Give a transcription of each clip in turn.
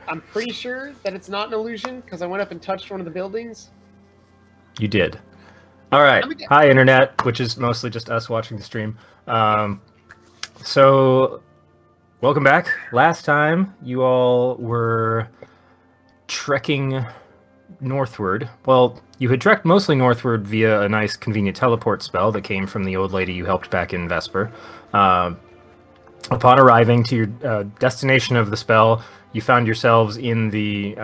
I'm pretty sure that it's not an illusion because I went up and touched one of the buildings. You did. All right. Hi, Internet, which is mostly just us watching the stream. So, welcome back. Last time, you all were trekking northward. Well, you had trekked mostly northward via a nice, convenient teleport spell that came from the old lady you helped back in Vesper. Upon arriving to your destination of the spell, you found yourselves in the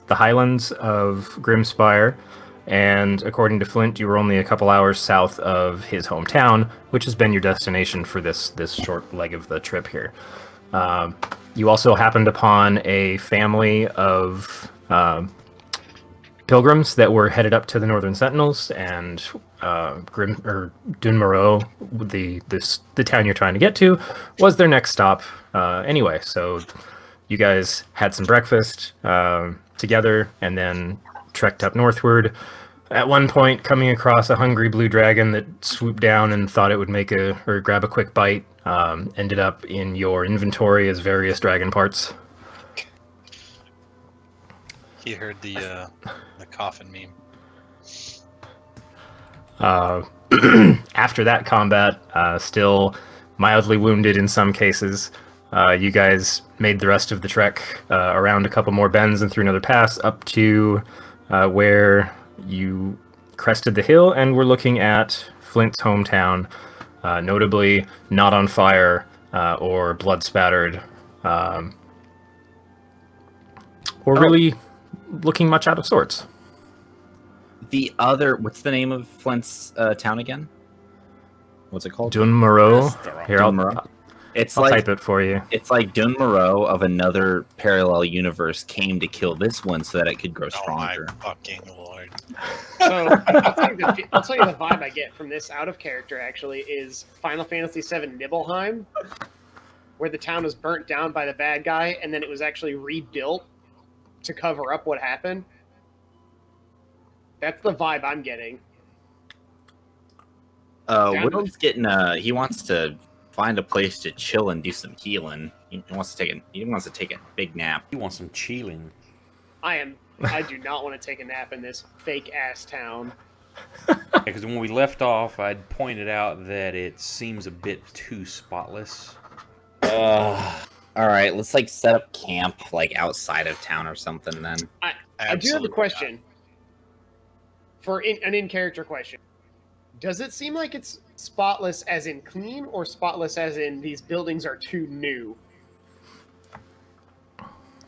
highlands of Grimspire, and according to Flint, you were only a couple hours south of his hometown, which has been your destination for this short leg of the trip here. You also happened upon a family of pilgrims that were headed up to the Northern Sentinels, and Dunmaro, the town you're trying to get to, was their next stop. Anyway, so you guys had some breakfast together, and then trekked up northward. At one point, coming across a hungry blue dragon that swooped down and thought it would grab a quick bite, ended up in your inventory as various dragon parts. He heard the coffin meme. After that combat, still mildly wounded in some cases, you guys made the rest of the trek around a couple more bends and through another pass up to where you crested the hill and were looking at Flint's hometown, notably not on fire or blood spattered, or really looking much out of sorts. What's the name of Flint's town again? What's it called? Dunmaro. Here, Dunmaro. I'll type it for you. It's like Dunmaro of another parallel universe came to kill this one so that it could grow stronger. Oh my fucking lord. So I'll tell you the vibe I get from this out of character actually is Final Fantasy VII Nibelheim, where the town was burnt down by the bad guy and then it was actually rebuilt to cover up what happened. That's the vibe I'm getting. Will's getting he wants to find a place to chill and do some healing. He wants to take a big nap. He wants some chilling. I do not want to take a nap in this fake ass town. Because when we left off, I'd pointed out that it seems a bit too spotless. All right, let's set up camp outside of town or something then. I do have a question. For an in-character question. Does it seem like it's spotless as in clean, or spotless as in these buildings are too new?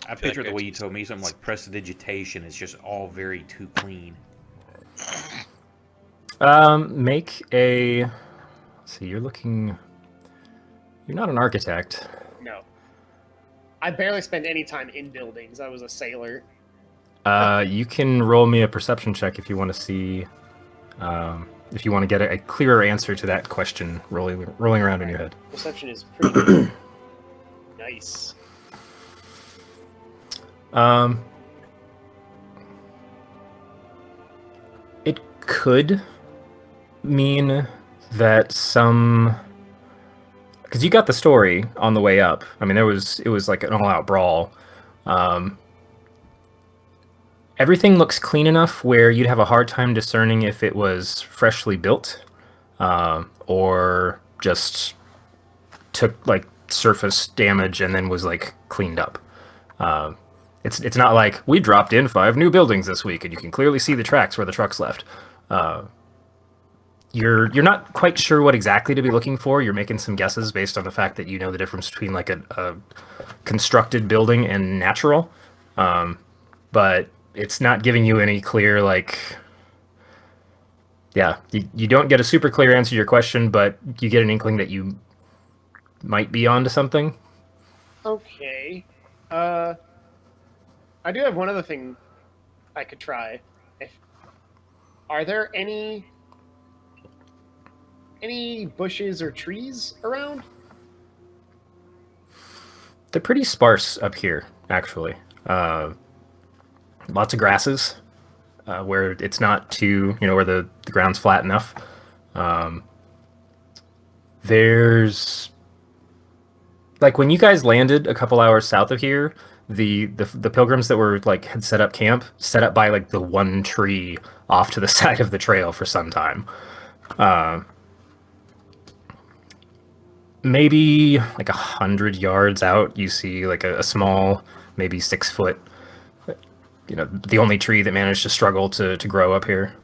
I picture the way you told me something like prestidigitation is just all very too clean. Make a... Let's see, you're not an architect. No. I barely spend any time in buildings. I was a sailor. You can roll me a perception check if you want to see... if you want to get a clearer answer to that question rolling around in your head. Perception is pretty nice. It could mean that because you got the story on the way up. I mean, it was like an all-out brawl. Everything looks clean enough where you'd have a hard time discerning if it was freshly built or just took surface damage and then was cleaned up. It's not like we dropped in 5 new buildings this week and you can clearly see the tracks where the trucks left. You're not quite sure what exactly to be looking for. You're making some guesses based on the fact that you know the difference between a constructed building and natural, but it's not giving you any clear, you don't get a super clear answer to your question, but you get an inkling that you might be onto something. Okay. I do have one other thing I could try. Are there any bushes or trees around? They're pretty sparse up here, actually. Lots of grasses, where it's not too, where the ground's flat enough. There's, when you guys landed a couple hours south of here, the pilgrims that were like had set up camp, set up by like the one tree off to the side of the trail for some time. Maybe like 100 yards out, you see like a small, maybe 6 foot, the only tree that managed to struggle to grow up here.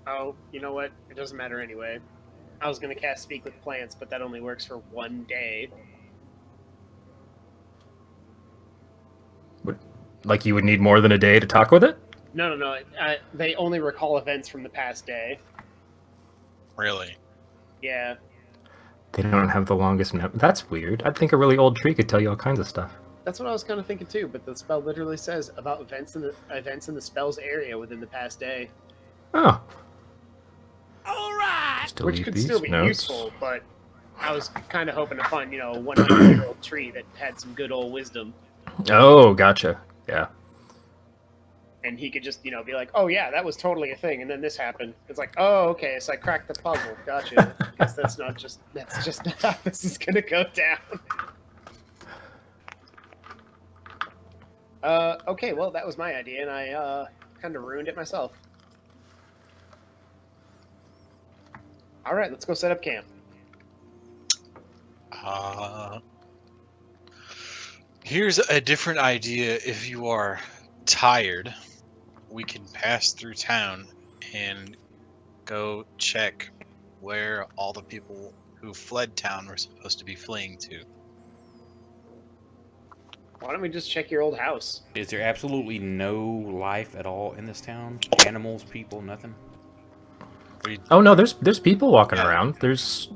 Oh, you know what? It doesn't matter anyway. I was going to cast Speak with Plants, but that only works for 1 day. Like you would need more than a day to talk with it? No. They only recall events from the past day. Really? Yeah. They don't have the longest memory. That's weird. I'd think a really old tree could tell you all kinds of stuff. That's what I was kind of thinking too, but the spell literally says about events in the spell's area within the past day. Oh. All right. Just Which delete could these still be notes. useful, but I was kind of hoping to find, a 100-year-old tree that had some good old wisdom. Oh, gotcha. Yeah. And he could just, be like, oh yeah, that was totally a thing, and then this happened. It's like, oh, okay, so I cracked the puzzle. Gotcha. Guess that's just not how this is gonna go down. Okay, well, that was my idea, and I, kind of ruined it myself. Alright, let's go set up camp. Here's a different idea. If you are tired, we can pass through town and go check where all the people who fled town were supposed to be fleeing to. Why don't we just check your old house? Is there absolutely no life at all in this town? Animals, people, nothing? Oh no, there's people walking Yeah. around. There's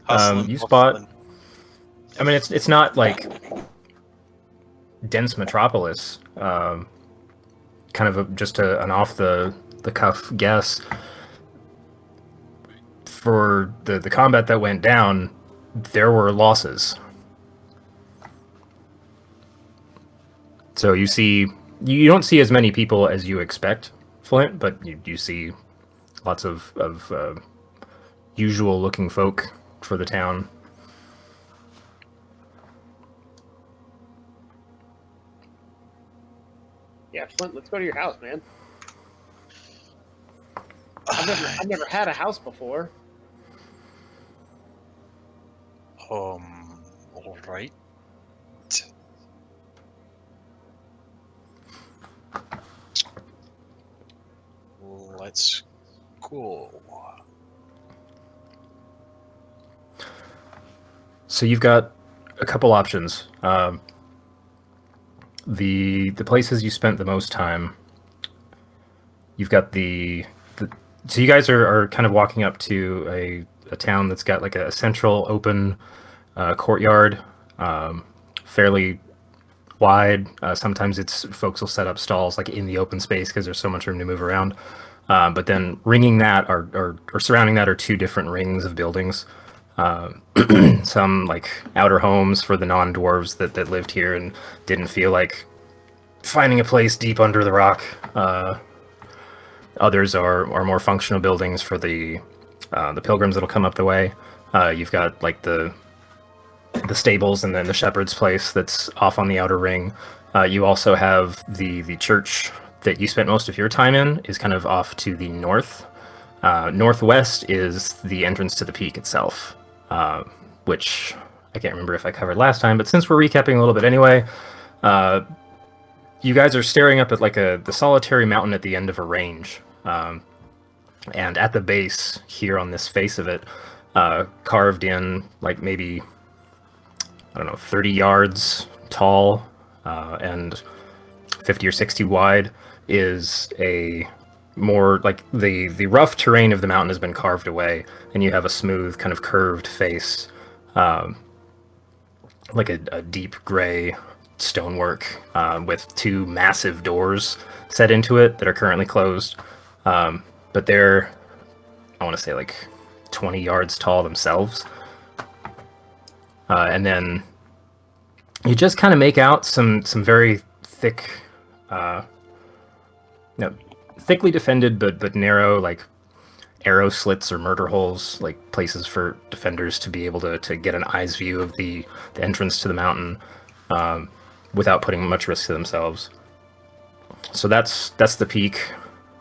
Hustling, you spot. bustling. I mean, it's not like dense metropolis. Kind of just an off the cuff guess. For the combat that went down, there were losses. So you don't see as many people as you expect, Flint, but you see lots of usual looking folk for the town. Yeah, Flint, let's go to your house, man. I've never had a house before. All right. Let's go. So you've got a couple options. The places you spent the most time. You've got so you guys are kind of walking up to a town that's got like a central open courtyard, fairly wide. Sometimes folks will set up stalls like in the open space because there's so much room to move around. But then ringing that or surrounding that are two different rings of buildings. Some like outer homes for the non-dwarves that lived here and didn't feel like finding a place deep under the rock. Others are more functional buildings for the pilgrims that'll come up the way. You've got like the stables and then the shepherd's place that's off on the outer ring. You also have the church that you spent most of your time in is kind of off to the north. Northwest is the entrance to the peak itself, which I can't remember if I covered last time, but since we're recapping a little bit anyway, you guys are staring up at like the solitary mountain at the end of a range. And at the base here on this face of it, carved in like maybe, I don't know, 30 yards tall and 50 or 60 wide is a more like the rough terrain of the mountain has been carved away, and you have a smooth kind of curved face, like a deep gray stonework with two massive doors set into it that are currently closed, but they're, I want to say, like 20 yards tall themselves. And then you just kind of make out some very thick, thickly defended but narrow, like arrow slits or murder holes, like places for defenders to be able to get an eye's view of the entrance to the mountain. without putting much risk to themselves. So that's the peak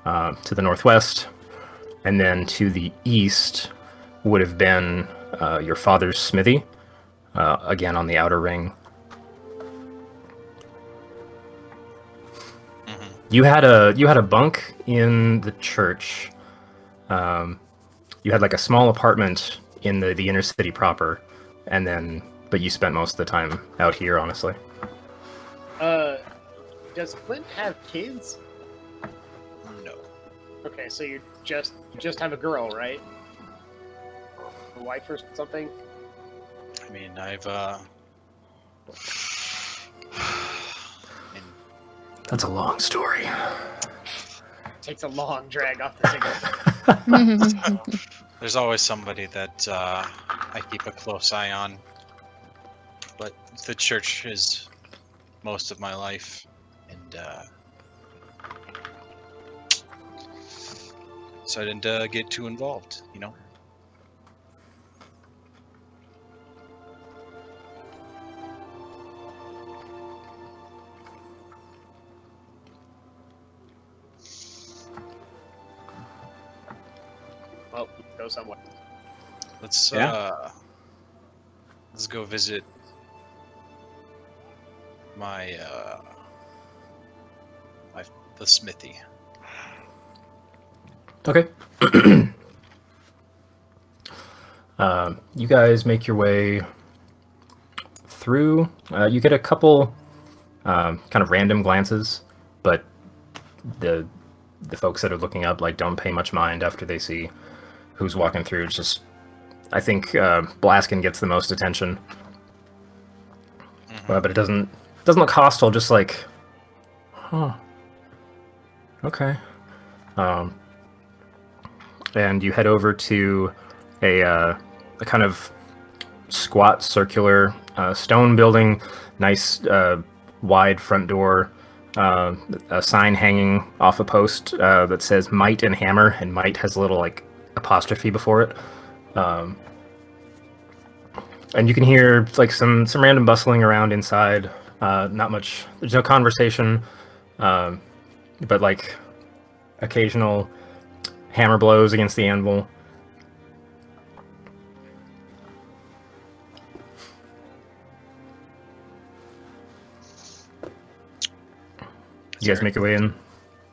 to the northwest, and then to the east would have been your father's smithy, again on the outer ring. You had a bunk in the church. You had like a small apartment in the inner city proper, and then but you spent most of the time out here, honestly. Does Clint have kids? No. Okay, so you just have a girl, right? A wife or something? I mean, I've That's a long story. Takes a long drag off the signal. there's always somebody that I keep a close eye on, but the church is most of my life, and so I didn't get too involved, you know. Well, go somewhere. Let's Yeah. let's go visit my the smithy. Okay. You guys make your way through. You get a couple kind of random glances, but the folks that are looking up like don't pay much mind after they see who's walking through. It's just, I think Blaskin gets the most attention, but it doesn't look hostile. Just like, huh, okay. And you head over to a kind of squat, circular stone building, nice wide front door, a sign hanging off a post that says "Might and Hammer," and "Might" has a little like apostrophe before it. And you can hear like some random bustling around inside. Not much. There's no conversation, but like occasional hammer blows against the anvil. You guys make your way in.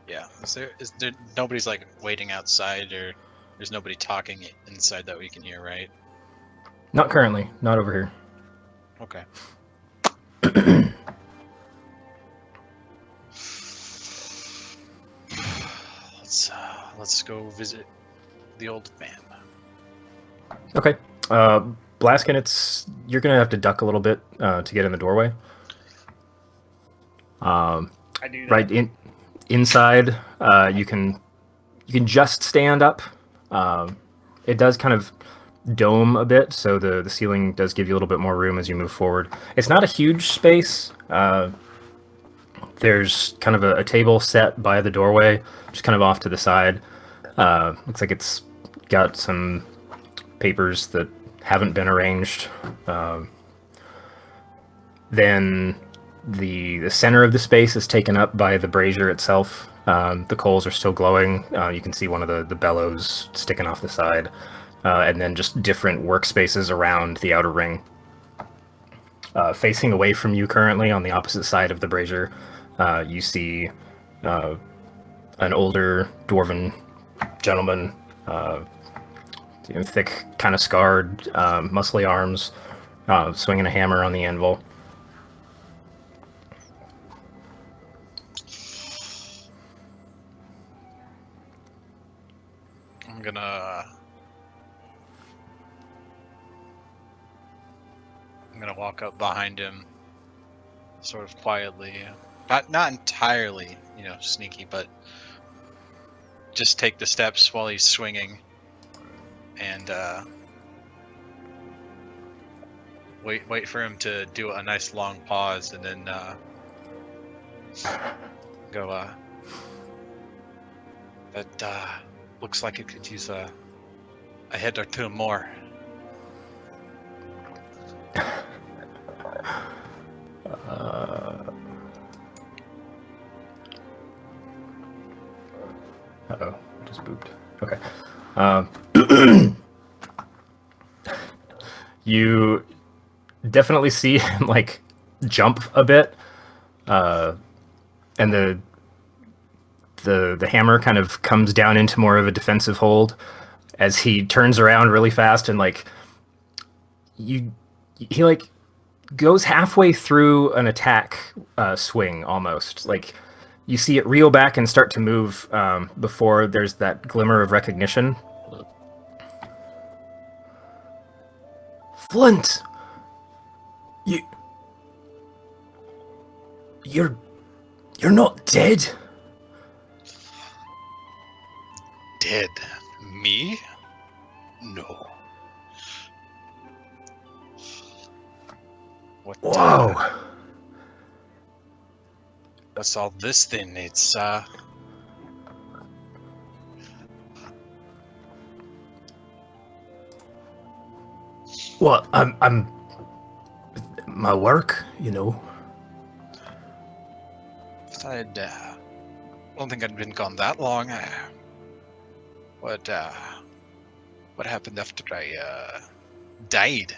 Yeah. Is there nobody's like waiting outside, or there's nobody talking inside that we can hear, right? Not currently. Not over here. Okay. Let's go visit the old man. Okay. Blaskin, you're gonna have to duck a little bit to get in the doorway. I do that. Right inside, you can just stand up. It does kind of dome a bit, so the ceiling does give you a little bit more room as you move forward. It's not a huge space. There's kind of a table set by the doorway, just kind of off to the side. Looks like it's got some papers that haven't been arranged. Then the center of the space is taken up by the brazier itself. The coals are still glowing. You can see one of the bellows sticking off the side. And then just different workspaces around the outer ring. Facing away from you currently on the opposite side of the brazier, you see an older dwarven gentleman, thick, kind of scarred, muscly arms, swinging a hammer on the anvil. I'm gonna walk up behind him, sort of quietly, not entirely, sneaky, but just take the steps while he's swinging, and wait for him to do a nice long pause, and then go. That looks like it could use a head or two more. Uh-oh, just booped. Okay. You definitely see him, like, jump a bit, and the hammer kind of comes down into more of a defensive hold as he turns around really fast and, like, he, like, goes halfway through an attack swing almost. Like, you see it reel back and start to move before there's that glimmer of recognition. Flint! You're not dead? Dead? Me? No. What? Whoa! What's all this then? It's Well, I'm my work, you know. I don't think I'd been gone that long. What happened after I died?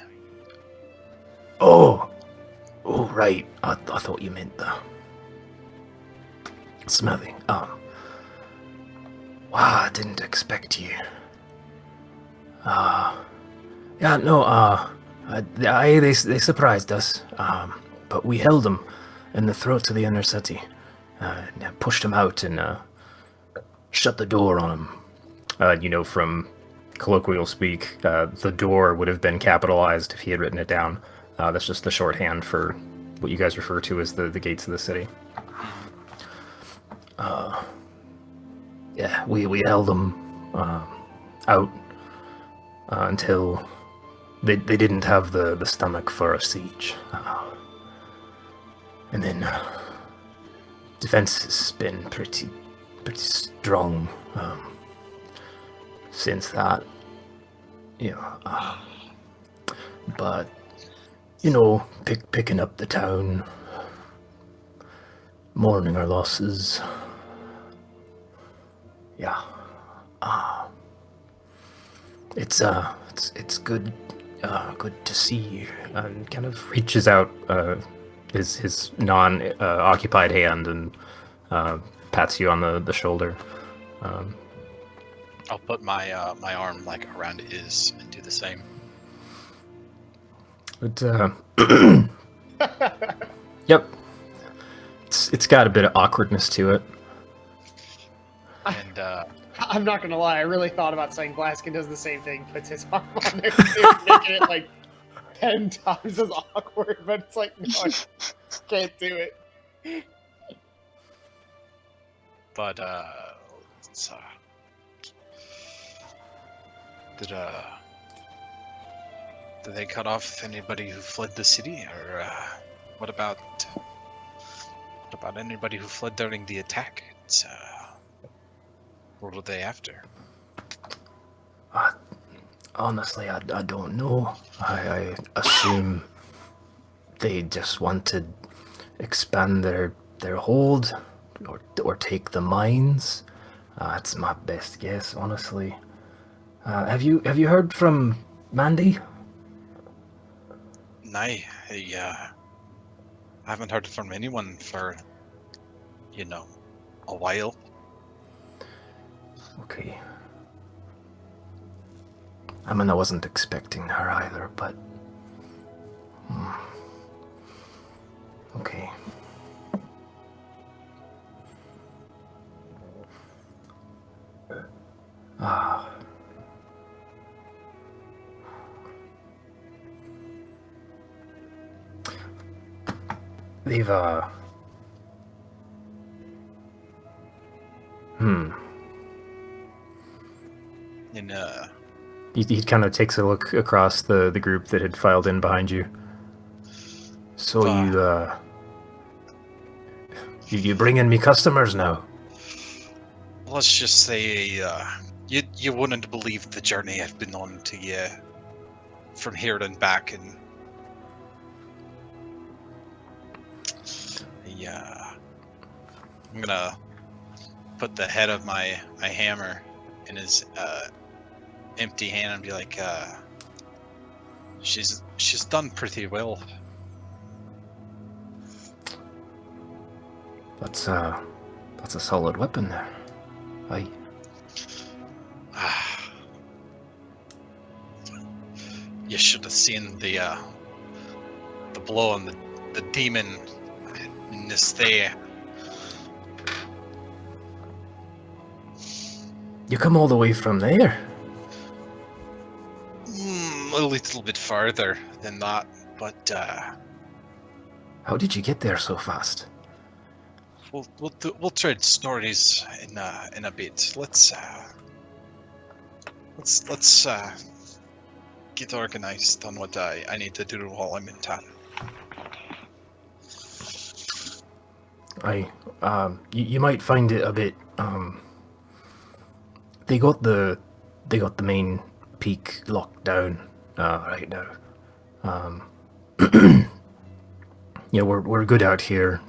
Oh, right. I thought you meant the smelling. Wow, I didn't expect you. Yeah, no. They surprised us. But we held them in the throats of the inner city. Pushed them out and shut the door on them. You know, from colloquial speak, the door would have been capitalized if he had written it down. That's just the shorthand for what you guys refer to as the gates of the city. Yeah, we held them out until they didn't have the stomach for a siege. And then defense has been pretty strong since that. But you know, picking up the town, mourning our losses. Yeah. It's good to see you. And kind of reaches out his non-occupied hand and pats you on the shoulder. I'll put my my arm like around his and do the same. But yep, it's got a bit of awkwardness to it. And I'm not gonna lie, I really thought about saying Blaskin does the same thing, puts his arm on there too, making it like 10 times as awkward, but it's like, no, I can't do it. but it's, did they cut off anybody who fled the city, or what about anybody who fled during the attack? It's what were they after? Honestly, I don't know. I assume they just want to expand their hold or take the mines. That's my best guess, honestly. Have you heard from Mandy? Nay, I haven't heard from anyone for, a while. Okay. I mean, I wasn't expecting her either, but... Okay. They've, And He kind of takes a look across the group that had filed in behind you. So you bringing me customers now? let's just say you wouldn't believe the journey I've been on to from here and back, and I'm put the head of my hammer in his empty hand and be like, she's done pretty well. That's a solid weapon there. Aye. You should have seen the blow on the demon in this there. You come all the way from there? A little bit farther than that, but How did you get there so fast? we'll trade stories in a bit. Let's get organized on what I need to do while I'm in town. You might find it a bit. They got the main peak locked down right now. Yeah, we're good out here.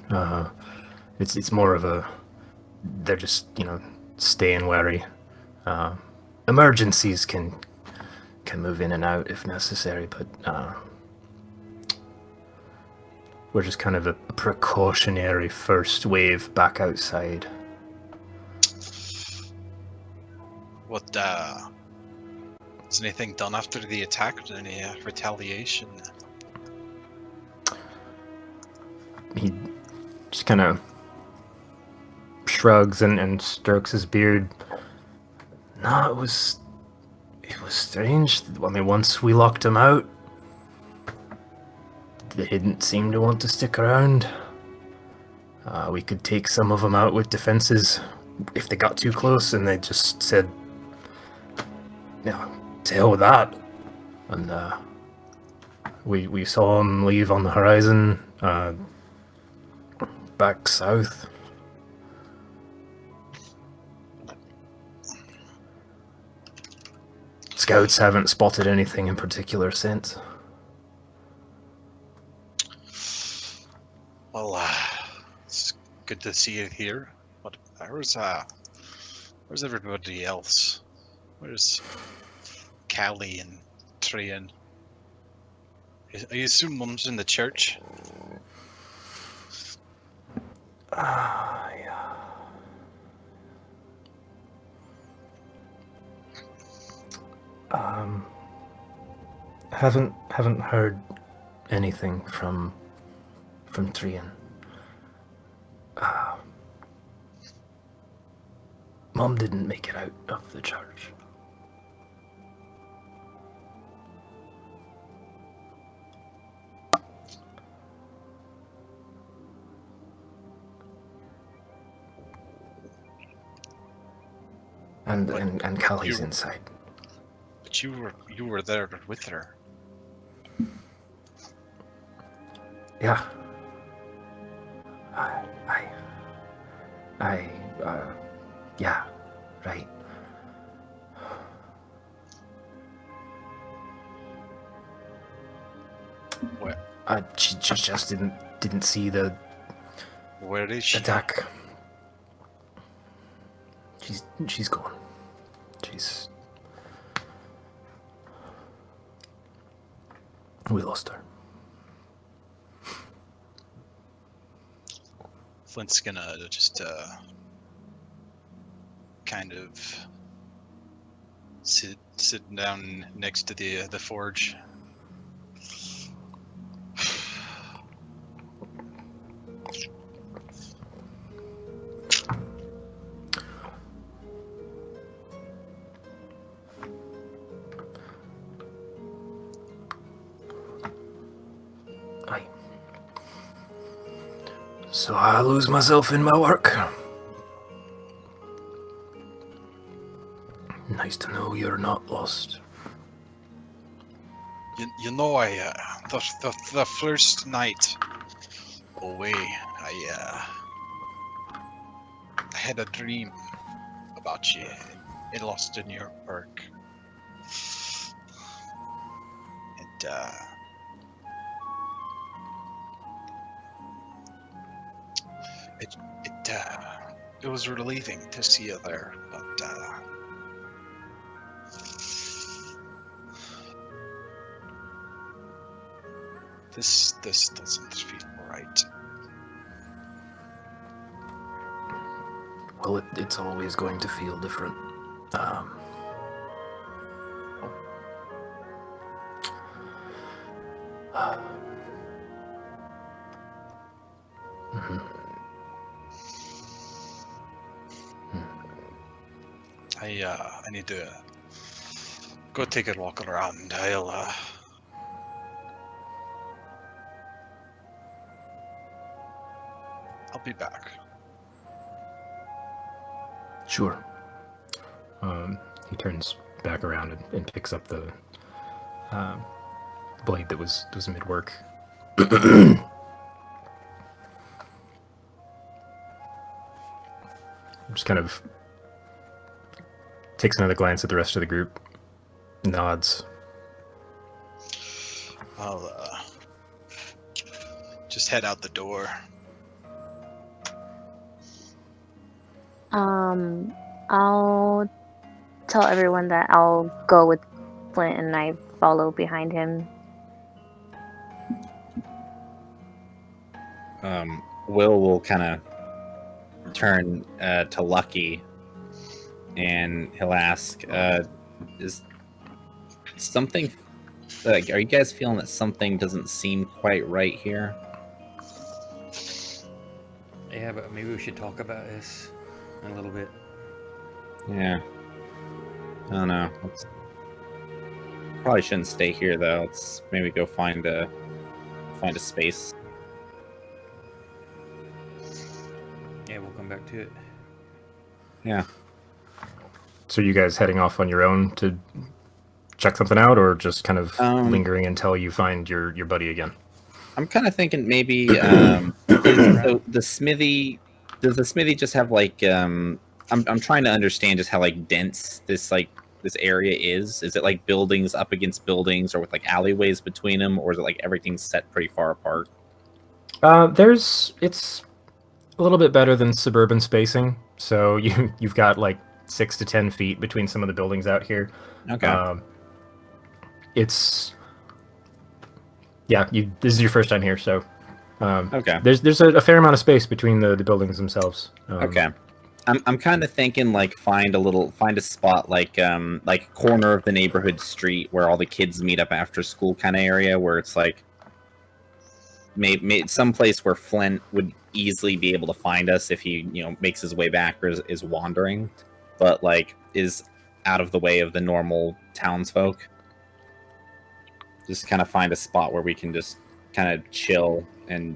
It's more of a, they're just staying wary. Emergencies can move in and out if necessary, but we're just kind of a precautionary first wave back outside. What is anything done after the attack? Any retaliation? He just kind of shrugs and strokes his beard. No, it was strange. I mean, once we locked him out, they didn't seem to want to stick around. We could take some of them out with defenses if they got too close, and they just said, to hell with that. And we saw him leave on the horizon, back south. Scouts haven't spotted anything in particular since. Well, it's good to see you here. But where's everybody else? Where's Callie and Trian? I assume Mum's in the church. Yeah. Haven't heard anything from Trian. Mom didn't make it out of the church. And Callie's inside. But you were there with her. Yeah. Yeah, right. Where? She just didn't see the Where is she? attack. She's gone. We lost her. Flint's gonna just kind of sit down next to the forge. So I lose myself in my work. Nice to know you're not lost. You know, the first night away, I had a dream about you in Lost in Your Park, and it was relieving to see you there, but this doesn't feel right. Well, it's always going to feel different. Mhm. I need to go take a walk around. I'll be back. Sure. He turns back around and picks up the blade that was mid-work. Just kind of takes another glance at the rest of the group, nods. I'll just head out the door. I'll tell everyone that I'll go with Flint and I follow behind him. Will kind of turn to Lucky, and he'll ask, "Is something? Like, are you guys feeling that something doesn't seem quite right here?" Yeah, but maybe we should talk about this a little bit. Yeah. I don't know. Probably shouldn't stay here though. Let's maybe go find a space. Yeah, we'll come back to it. Yeah. So you guys heading off on your own to check something out, or just kind of lingering until you find your buddy again? I'm kind of thinking maybe so the smithy. Does the smithy just have like I'm trying to understand just how like dense this area is. Is it like buildings up against buildings, or with like alleyways between them, or is it like everything's set pretty far apart? It's a little bit better than suburban spacing. So you've got like 6 to 10 feet between some of the buildings out here. Okay. This is your first time here, so Okay. There's a fair amount of space between the buildings themselves. Okay. I'm kind of thinking like find a spot like corner of the neighborhood street where all the kids meet up after school kind of area, where it's like maybe some place where Flint would easily be able to find us if he makes his way back or is wandering, but like is out of the way of the normal townsfolk. Just kind of find a spot where we can just kind of chill and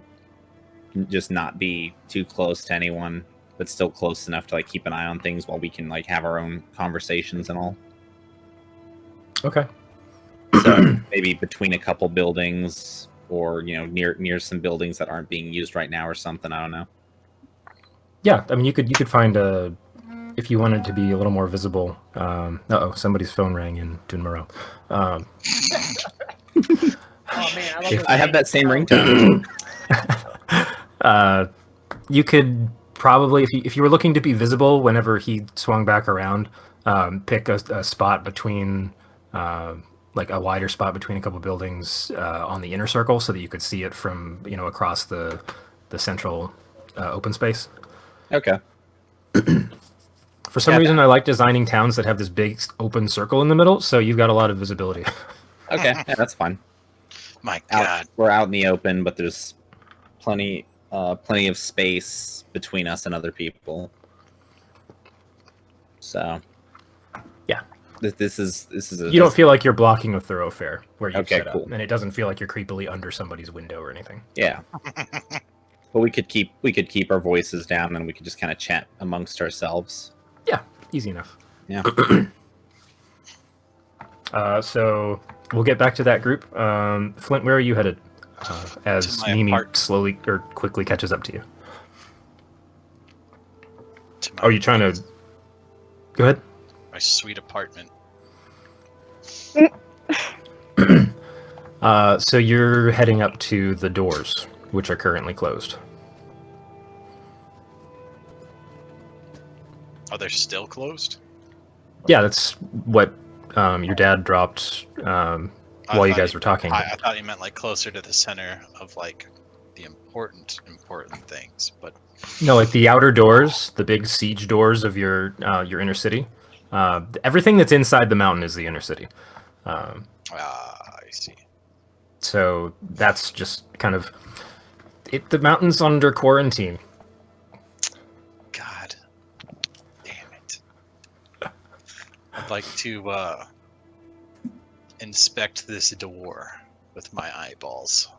just not be too close to anyone, but still close enough to like keep an eye on things while we can like have our own conversations and all. Okay. So maybe between a couple buildings, or near some buildings that aren't being used right now or something. I don't know. Yeah, I mean you could find if you wanted to be a little more visible. Somebody's phone rang in Dunmaro. Oh man, I have that same ringtone. You could probably, if you were looking to be visible whenever he swung back around, pick a spot between, like a wider spot between a couple buildings on the inner circle, so that you could see it from across the central open space. Okay. For some reason, I like designing towns that have this big open circle in the middle, so you've got a lot of visibility. Okay, yeah, that's fine. My God. We're out in the open, but there's plenty of space between us and other people. So, yeah, this is you don't feel like you're blocking a thoroughfare where you set cool. up, and it doesn't feel like you're creepily under somebody's window or anything. Yeah. But we could keep our voices down, and we could just kind of chat amongst ourselves. Yeah, easy enough. Yeah. So we'll get back to that group. Flint, where are you headed? As Mimi slowly or quickly catches up to you. Are you trying to? Go ahead. My sweet apartment. So you're heading up to the doors, which are currently closed. Are they still closed? Yeah, that's what your dad dropped while you guys were talking. I thought you meant like closer to the center of like the important things, but No, like the outer doors, the big siege doors of your inner city. Everything that's inside the mountain is the inner city. I see. So that's just kind of it. The mountain's under quarantine. God damn it! I'd like to inspect this door with my eyeballs.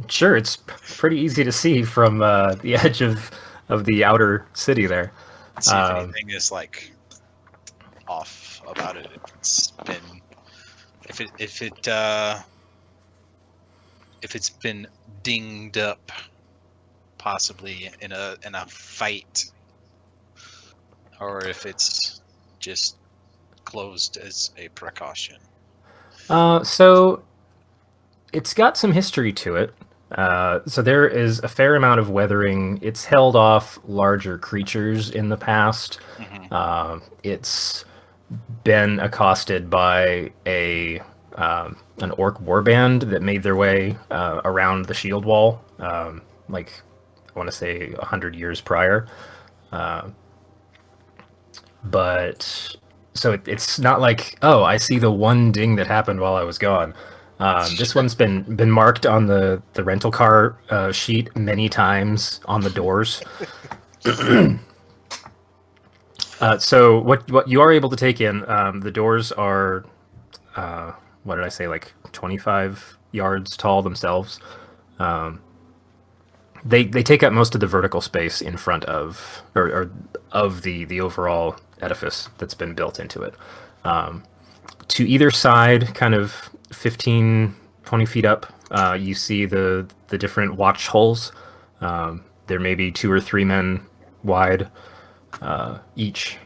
Sure, it's pretty easy to see from the edge of the outer city there. See if anything is like off about it. If it's been dinged up, possibly in a fight, or if it's just closed as a precaution. So it's got some history to it. So there is a fair amount of weathering. It's held off larger creatures in the past. Mm-hmm. It's been accosted by an orc warband that made their way around the shield wall, like I want to say 100 years prior. But so it's not like, oh, I see the one ding that happened while I was gone. This one's been marked on the rental car sheet many times on the doors. So what you are able to take in, the doors are, what did I say, like 25 yards tall themselves. They take up most of the vertical space in front of or of the overall edifice that's been built into it. To either side, kind of 15, 20 feet up, you see the different watch holes. There may be 2 or 3 men wide each,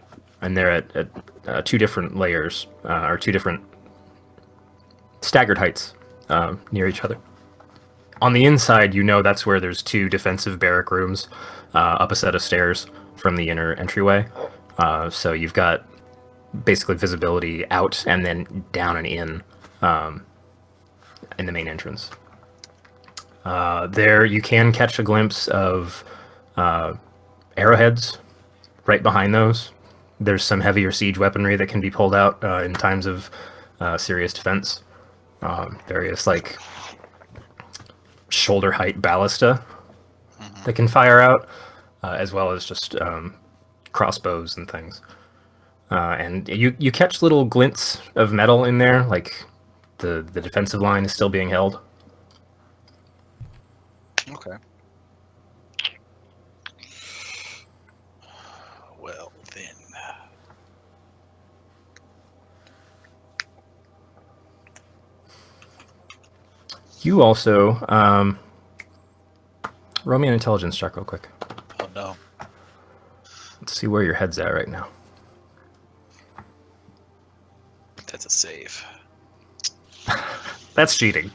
and they're at 2 different layers, or 2 different staggered heights near each other. On the inside, you know that's where there's 2 defensive barrack rooms up a set of stairs from the inner entryway. So you've got basically visibility out and then down and in the main entrance. There you can catch a glimpse of arrowheads right behind those. There's some heavier siege weaponry that can be pulled out in times of serious defense. Various like shoulder height ballista that can fire out, as well as just crossbows and things. And you catch little glints of metal in there, like the defensive line is still being held. Okay. Well then. You also roll me an intelligence check real quick. Oh no. Let's see where your head's at right now. That's a save. That's cheating.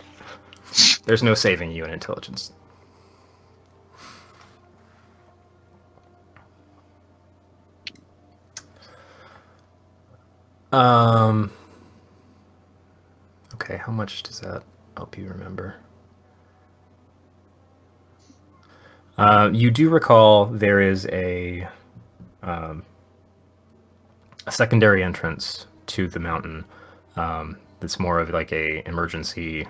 There's no saving you in intelligence. Okay, how much does that help you remember? You do recall there is a secondary entrance to the mountain that's more of like a emergency,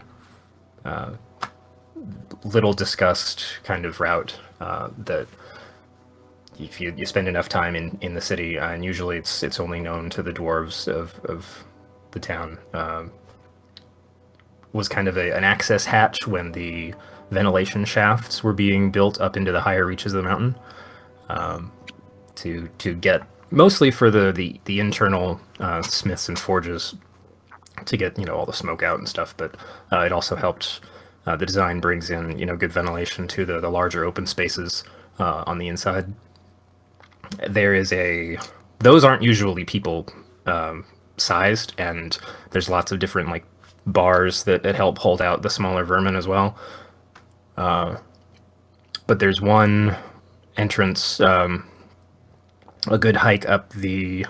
little discussed kind of route that if you spend enough time in the city, and usually it's only known to the dwarves of the town, was kind of an access hatch when the ventilation shafts were being built up into the higher reaches of the mountain, to get mostly for the internal smiths and forges to get all the smoke out and stuff, but it also helped. The design brings in good ventilation to the larger open spaces on the inside. Those aren't usually people sized, and there's lots of different like bars that help hold out the smaller vermin as well. But there's one entrance a good hike up the,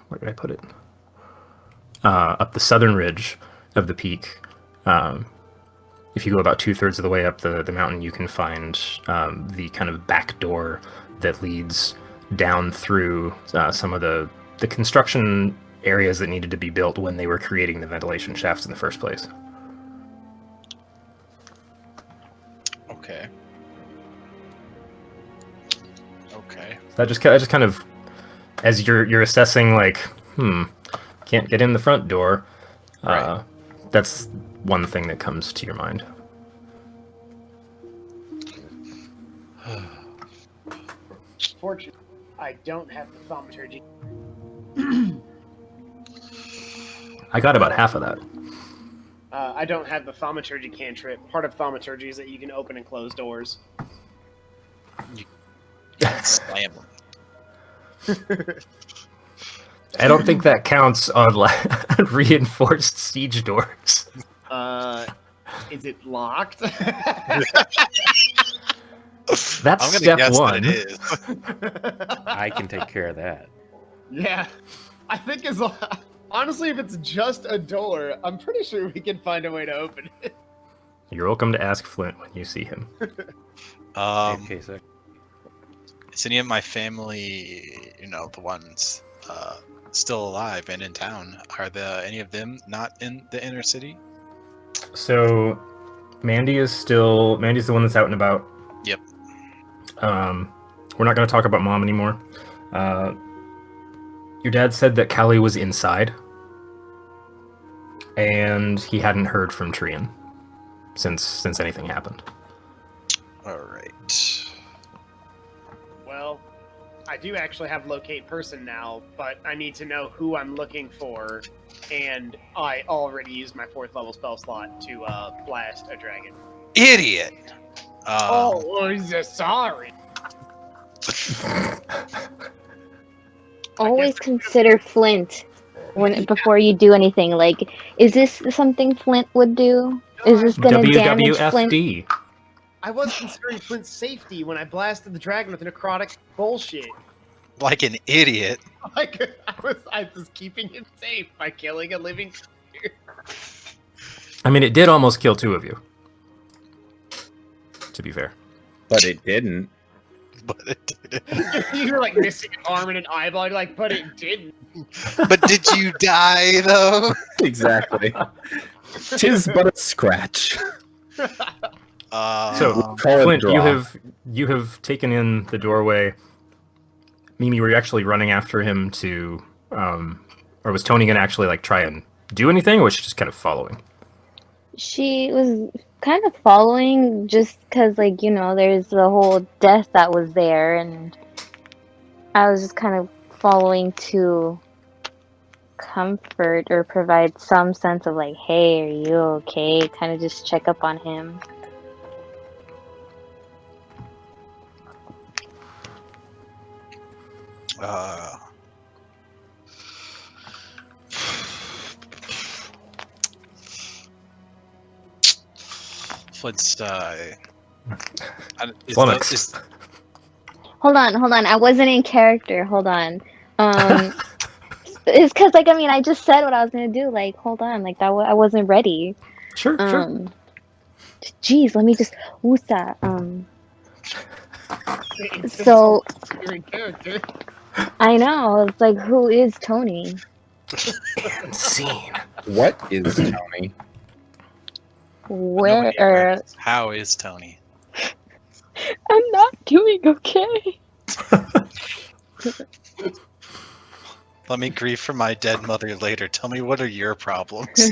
where did I put it? Up the southern ridge of the peak. If you go about 2/3 of the way up the mountain, you can find the kind of back door that leads down through some of the construction areas that needed to be built when they were creating the ventilation shafts in the first place. Okay. Okay. That just kind of, as you're assessing, like, can't get in the front door. Right. That's one thing that comes to your mind. Fortunately, I don't have the thaumaturgy. I got about half of that. I don't have the thaumaturgy cantrip. Part of thaumaturgy is that you can open and close doors. Slam them. I don't think that counts on reinforced siege doors. Is it locked? That's I'm gonna step guess one. that it is. I can take care of that. Yeah, I think as honestly, if it's just a door, I'm pretty sure we can find a way to open it. You're welcome to ask Flint when you see him. Okay, so Is any of my family, the ones still alive and in town? Are any of them not in the inner city? So, Mandy's the one that's out and about. Yep. We're not going to talk about Mom anymore. Your dad said that Callie was inside, and he hadn't heard from Trian since anything happened. All right. Well, I do actually have locate person now, but I need to know who I'm looking for, and I already used my 4th level spell slot to blast a dragon. Idiot. Sorry. Always consider Flint before you do anything. Like, is this something Flint would do? Is this gonna damage Flint? WWFD. I was considering Flint's safety when I blasted the dragon with necrotic bullshit. Like an idiot. Like I was keeping him safe by killing a living creature. I mean, it did almost kill 2 of you. To be fair. But it didn't. But it didn't. You were like missing an arm and an eyeball. You're like, but it didn't. But did you die though? Exactly. 'Tis but a scratch. So, Call it Flint, draw. you have taken in the doorway. Mimi, were you actually running after him to, or was Tony gonna actually like try and do anything, or was she just kind of following? She was kind of following just because, like, there's the whole death that was there, and I was just kind of following to comfort or provide some sense of, like, hey, are you okay? Kind of just check up on him. Flint's Flummox. Hold on. I wasn't in character. Hold on. It's because, like, I just said what I was gonna do. Like, hold on. Like, I wasn't ready. Sure. Jeez, let me just. Woosah. So. You're in character. I know. It's like, who is Tony? Insane. What is Tony? nobody Where? asked, how is Tony? I'm not doing okay. Let me grieve for my dead mother later. Tell me, what are your problems?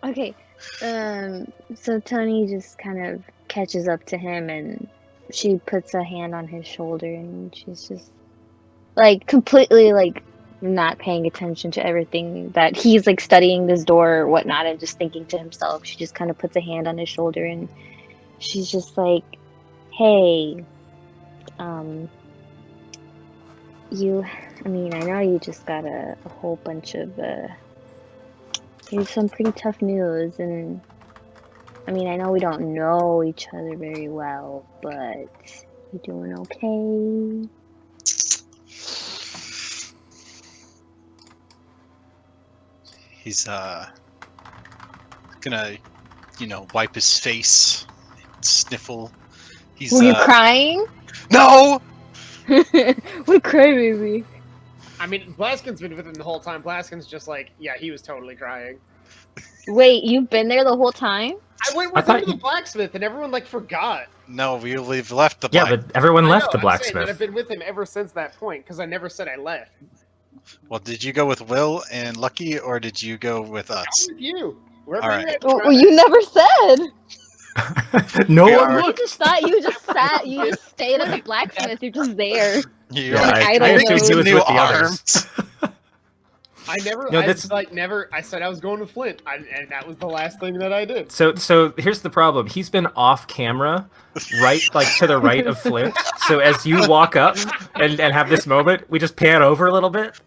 Okay. So Tony just kind of catches up to him, and she puts a hand on his shoulder, and she's just like completely like not paying attention to everything that he's like studying this door or whatnot, and just thinking to himself. She just kind of puts a hand on his shoulder, and she's just like, "Hey, I know you just got a whole bunch of some pretty tough news, and I mean, I know we don't know each other very well, but you doing okay? He's gonna, wipe his face, sniffle. He's Were you crying? no. What crybaby? I mean, Blaskin's been with him the whole time. Blaskin's just like, yeah, he was totally crying. Wait, you've been there the whole time? I went I with him thought to the you- blacksmith, and everyone like forgot. No, we've left the Yeah, black. but everyone I left know, the I'm saying that blacksmith. I've been with him ever since that point because I never said I left. Well, did you go with Will and Lucky, or did you go with I'm us? with you. Wherever All you're right. at. Well, you never said. No We one are- I looked. just thought you just sat. You just stayed at the blacksmith. You're just there. You Yeah, are- I I don't assumed know. he was New with the arms. others. I never, No, I that's- like never. I said I was going with Flint, and that was the last thing that I did. So here's the problem. He's been off camera, right, like to the right of Flint. So as you walk up and have this moment, we just pan over a little bit.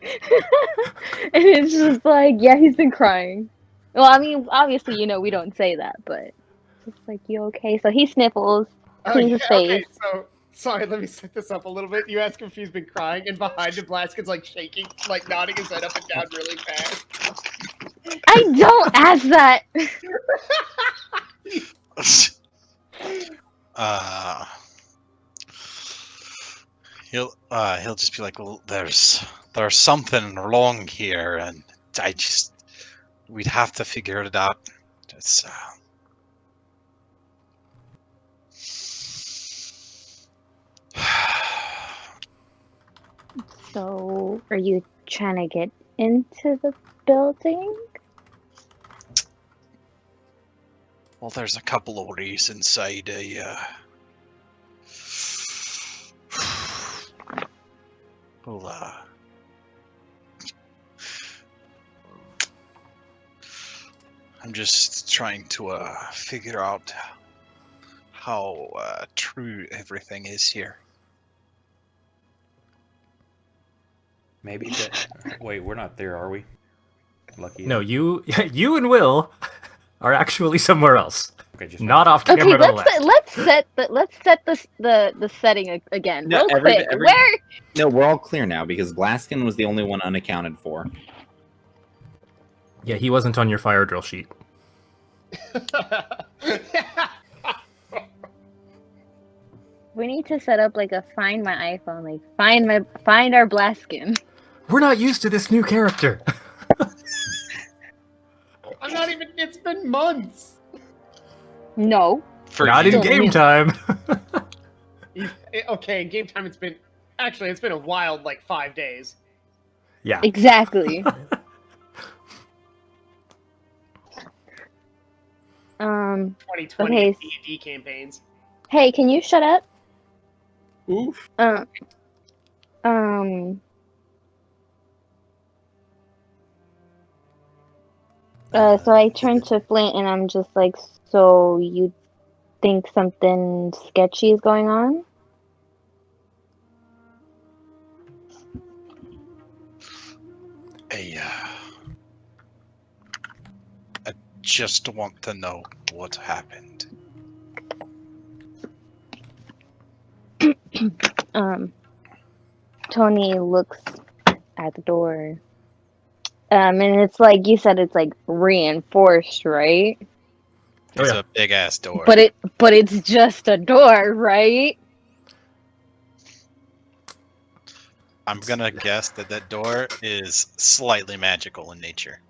And it's just like, yeah, he's been crying. Well, I mean, obviously, we don't say that, but just like, you okay? So he sniffles, cleans his Okay. face. So sorry, let me set this up a little bit. You ask him if he's been crying, and behind him, Blaskin's like shaking, like nodding his head up and down really fast. I don't ask that. He'll just be like, well, there's something wrong here, and we'd have to figure it out. It's, So, are you trying to get into the building? well, there's a couple of reasons well, I'm just trying to figure out how true everything is here. Maybe that. Wait, we're not there, are we? Lucky. No, you and Will are actually somewhere else. Okay, just Not off Okay, camera to the left. let's set the setting again No, real quick. Where? No, we're all clear now because Blaskin was the only one unaccounted for. Yeah, he wasn't on your fire drill sheet. We need to set up like a find my iPhone, like find our Blaskin. We're not used to this new character. I'm not even. It's been months. No. For Not you, in game time. Okay, in game time, it's been a wild like 5 days. Yeah. Exactly. 2020 Okay. D&D campaigns. Hey, can you shut up? Oof. So I turn to Flint and I'm just like, so you think something sketchy is going on? I just want to know what happened. Tony looks at the door. And it's like you said, it's like reinforced, right? Oh, It's yeah. a big ass door. But it's just a door, right? I'm gonna guess that door is slightly magical in nature.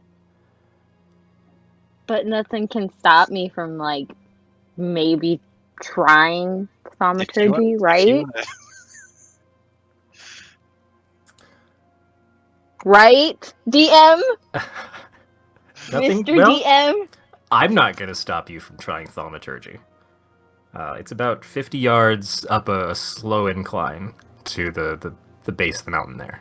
But nothing can stop me from like maybe trying thaumaturgy, right? Right? DM? Nothing. Mr. Well, DM? I'm not going to stop you from trying thaumaturgy. It's about 50 yards up a slow incline to the base of the mountain there.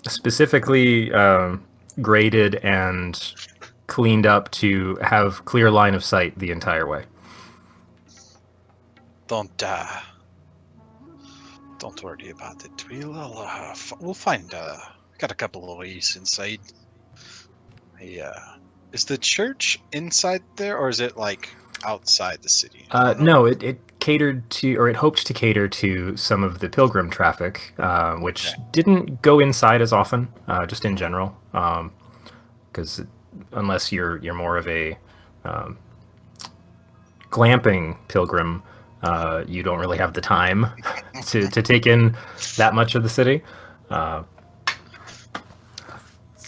Specifically graded and cleaned up to have clear line of sight the entire way. Don't Don't worry about it. We'll find. Got a couple of ways inside. Is the church inside there, or is it like outside the city? No, it catered to, or it hoped to cater to some of the pilgrim traffic, which didn't go inside as often, just in general, because unless you're more of a glamping pilgrim, you don't really have the time to take in that much of the city.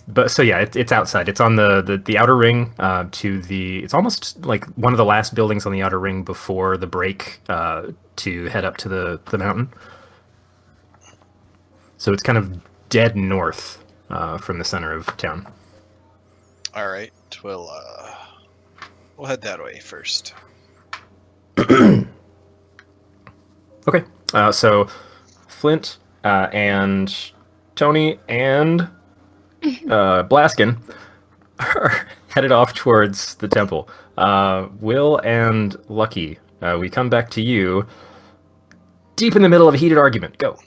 But so yeah, it's outside. It's on the outer ring to the. It's almost like one of the last buildings on the outer ring before the break to head up to the mountain. So it's kind of dead north from the center of town. All right. We'll head that way first. Okay. So Flint and Tony and Blaskin are headed off towards the temple. Will and Lucky, we come back to you deep in the middle of a heated argument. Go.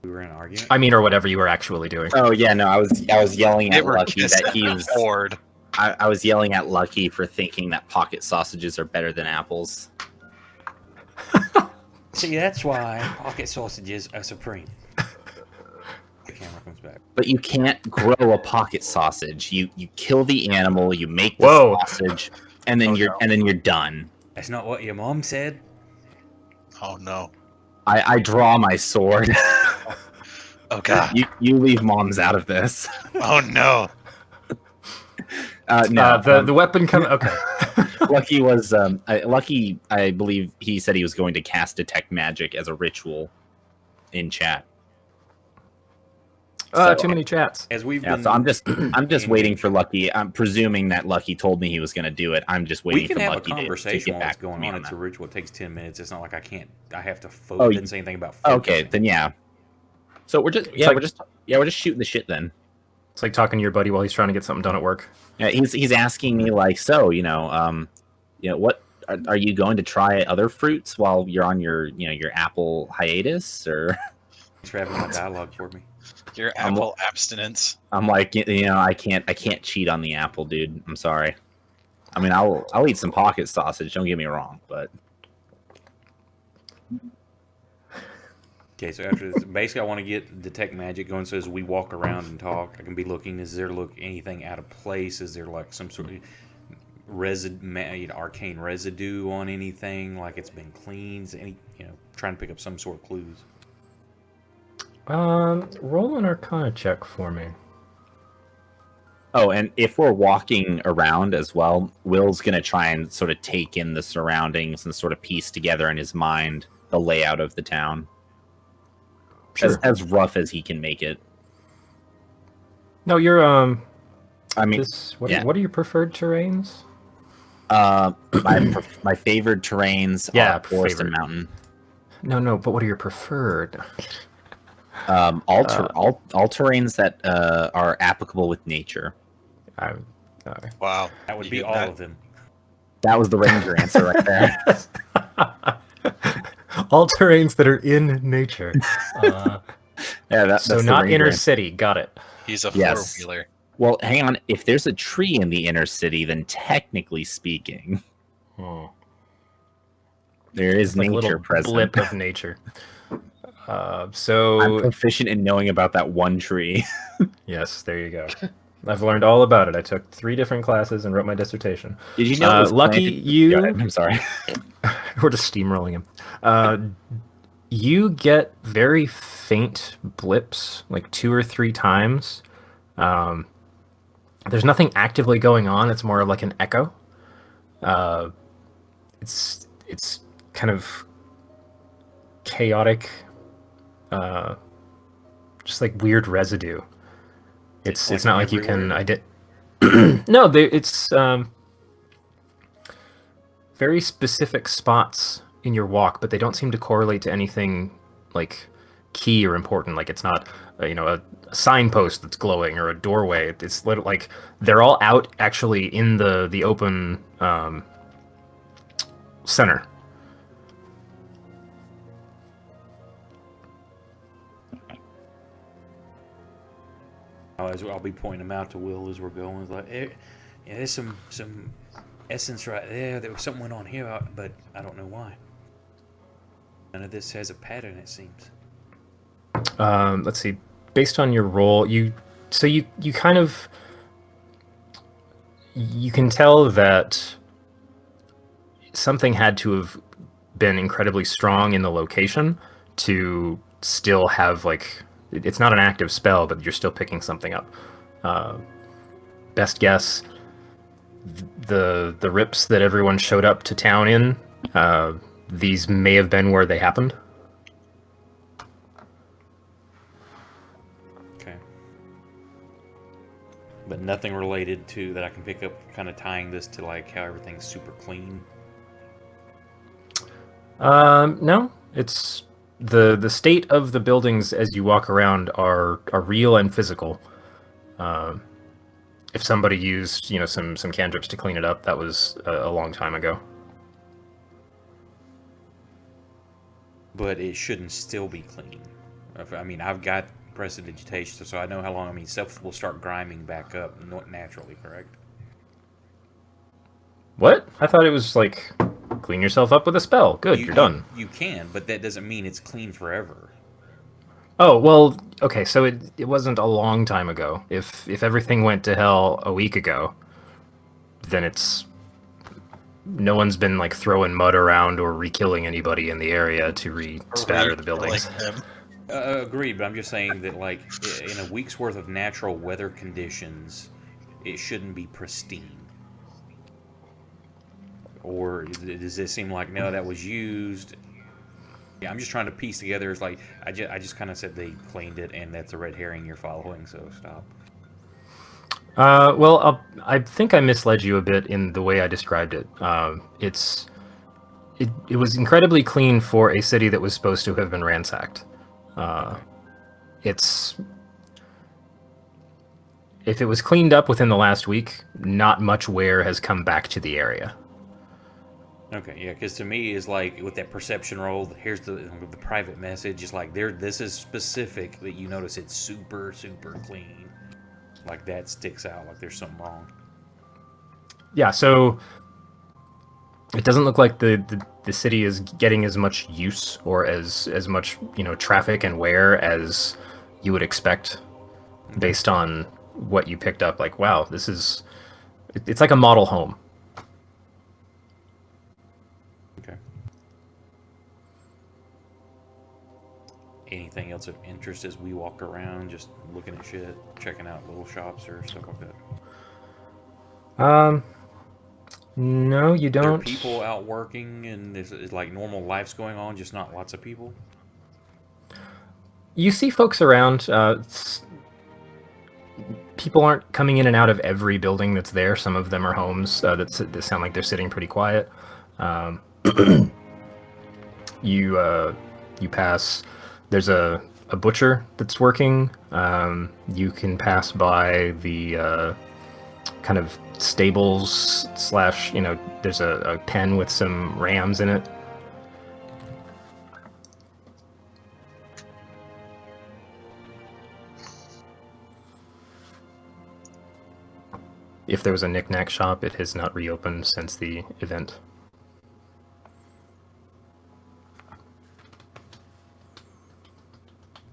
We were in an argument. I mean, or whatever you were actually doing. Oh yeah, no, I was yelling They at were Lucky that he was. bored. I was yelling at Lucky for thinking that pocket sausages are better than apples. See, that's why pocket sausages are supreme. The camera comes back. But you can't grow a pocket sausage. You kill the animal, you make the Whoa. sausage, and then you're done. That's not what your mom said. Oh no. I draw my sword. Oh god. You leave moms out of this. Oh no. No, The weapon come. Okay. Lucky was Lucky. I believe he said he was going to cast detect magic as a ritual in chat. Too many chats. As we've Yeah, been, so I'm just waiting for Lucky. I'm presuming that Lucky told me he was going to do it. I'm just waiting we can for have Lucky a to conversation get while back it's to going me on. on It's that. a ritual. It takes 10 minutes. It's not like I have to focus. Oh, Didn't say anything about focusing. Okay, then yeah. So we're just we're just shooting the shit then. It's like talking to your buddy while he's trying to get something done at work. Yeah, he's asking me like, so what are you going to try other fruits while you're on your your apple hiatus or? Thanks for having my dialogue for me. Your apple abstinence. I'm like, I can't cheat on the apple, dude. I'm sorry. I mean, I'll eat some pocket sausage. Don't get me wrong, but Okay, so after this, basically, I want to get detect magic going. So as we walk around and talk, I can be looking. Is there anything out of place? Is there like some sort of arcane residue on anything? Like it's been cleaned? Trying to pick up some sort of clues. Roll an Arcana check for me. oh, and if we're walking around as well, Will's gonna try and sort of take in the surroundings and sort of piece together in his mind the layout of the town. Sure. As rough as he can make it. No, you're I mean, what yeah. are your preferred terrains? my favorite terrains are forest and favorite. mountain. No, but what are your preferred? All terrains that are applicable with nature. Wow. That would You be get all that? of them. That was the ranger answer right there. All terrains that are in nature. Yeah, that's So the not ranger inner answer. city. Got it. He's a Yes. four-wheeler. Well, hang on. If there's a tree in the inner city, then technically speaking, there is It's like a nature little present. blip of nature. I'm So proficient in knowing about that one tree. yes, there you go. I've learned all about it. I took 3 different classes and wrote my dissertation. Did you know? It was Lucky planted- you. Go ahead, I'm sorry. We're just steamrolling him. You get very faint blips, like 2 or 3 times. There's nothing actively going on. It's more of like an echo. It's kind of chaotic, just like weird residue. It's like not like you everywhere? can No, it's very specific spots in your walk, but they don't seem to correlate to anything like key or important. Like it's not a signpost that's glowing or a doorway. It's like they're all out actually in the open center. I'll be pointing them out to Will as we're going. It's like, yeah, there's some essence right there. There was something went on here, but I don't know why. None of this has a pattern, it seems. Let's see. Based on your role, you kind of you can tell that something had to have been incredibly strong in the location to still have like it's not an active spell, but you're still picking something up. Best guess, the rips that everyone showed up to town in, these may have been where they happened. Okay. But nothing related to that I can pick up, kind of tying this to like how everything's super clean. No, it's the state of the buildings as you walk around are real and physical. If somebody used, some cantrips to clean it up, that was a long time ago. But it shouldn't still be clean. I mean, I've got prestidigitation, so I know how long. I mean, stuff will start griming back up naturally, correct? What? I thought it was like clean yourself up with a spell. Good, you're done. You can, but that doesn't mean it's clean forever. Oh, well, okay, so it wasn't a long time ago. If everything went to hell a week ago, then it's no one's been like throwing mud around or re-killing anybody in the area to re-spatter the buildings. Agreed, but I'm just saying that like in a week's worth of natural weather conditions, it shouldn't be pristine. Or does it seem like no, that was used? Yeah, I'm just trying to piece together. It's like I just kind of said they cleaned it, and that's a red herring you're following. So stop. Well, I think I misled you a bit in the way I described it. It was incredibly clean for a city that was supposed to have been ransacked. If it was cleaned up within the last week, not much wear has come back to the area. Okay, yeah, because to me, is like with that perception roll. Here's the private message. It's like this is specific that you notice it's super clean. Like that sticks out. Like there's something wrong. Yeah, so it doesn't look like the city is getting as much use or as much traffic and wear as you would expect based on what you picked up. Like, wow, it's like a model home. Okay. Anything else of interest as we walk around, just looking at shit, checking out little shops or stuff like that? No, you don't. There are people out working, and is like normal life's going on, just not lots of people. You see folks around. People aren't coming in and out of every building that's there. Some of them are homes that sound like they're sitting pretty quiet. You pass. There's a butcher that's working. You can pass by the kind of stables / there's a pen with some rams in it. If there was a knick-knack shop, it has not reopened since the event.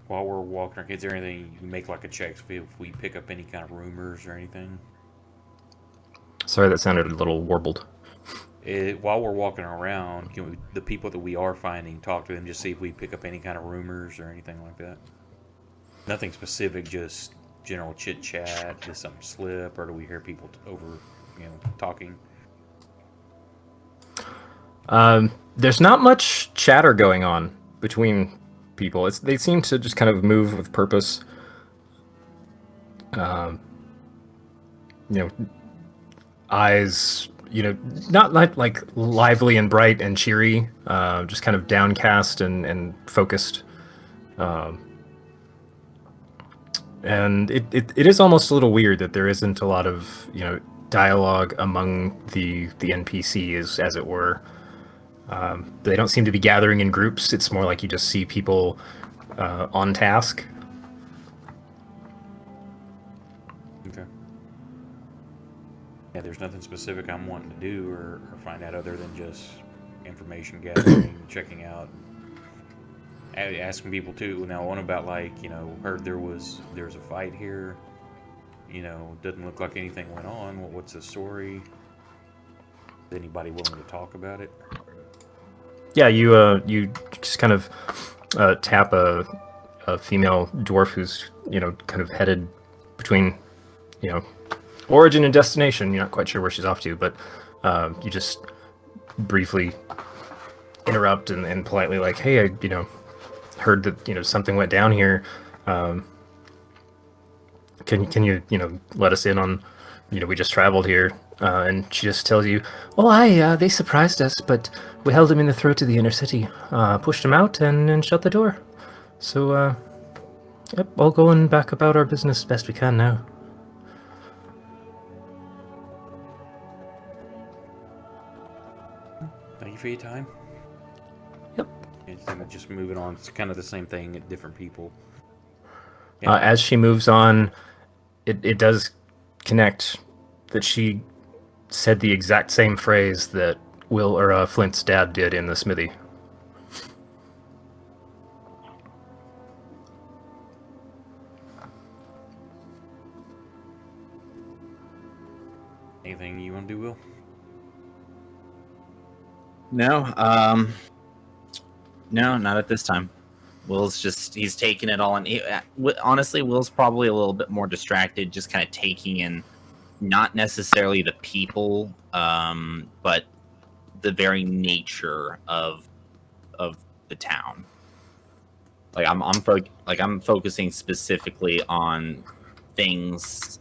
While we're walking our kids, is there anything you can make like a check if we pick up any kind of rumors or anything? Sorry, that sounded a little warbled. While we're walking around, the people that we are finding, talk to them, just see if we pick up any kind of rumors or anything like that. Nothing specific, just general chit chat. Did something slip, or do we hear people talking? There's not much chatter going on between people. They seem to just kind of move with purpose. Eyes, not like lively and bright and cheery, just kind of downcast and focused. And it is almost a little weird that there isn't a lot of dialogue among the NPCs, as it were. They don't seem to be gathering in groups. It's more like you just see people on task. Okay. Yeah, there's nothing specific I'm wanting to do or find out other than just information gathering, checking out, asking people too. Now, one about like, you know, heard there's a fight here. You know, doesn't look like anything went on. What's the story? Is anybody willing to talk about it? Yeah, you just kind of tap a female dwarf who's, you know, kind of headed between, you know, origin and destination. You're not quite sure where she's off to, but you just briefly interrupt and politely like, hey, I, you know, heard that, you know, something went down here. Can you, you know, let us in on, you know, we just traveled here. And she just tells you, oh, they surprised us, but we held him in the throat of the inner city, pushed him out and shut the door. So, yep, all going back about our business best we can now. Thank you for your time. Yep. It's just moving on. It's kind of the same thing at different people. As she moves on, it does connect that she said the exact same phrase that Will or Flint's dad did in the smithy. Anything you want to do, Will? No, no, not at this time. Will's he's taking it all in. Honestly, Will's probably a little bit more distracted, just kind of taking in not necessarily the people, but the very nature of the town. Like I'm focusing specifically on things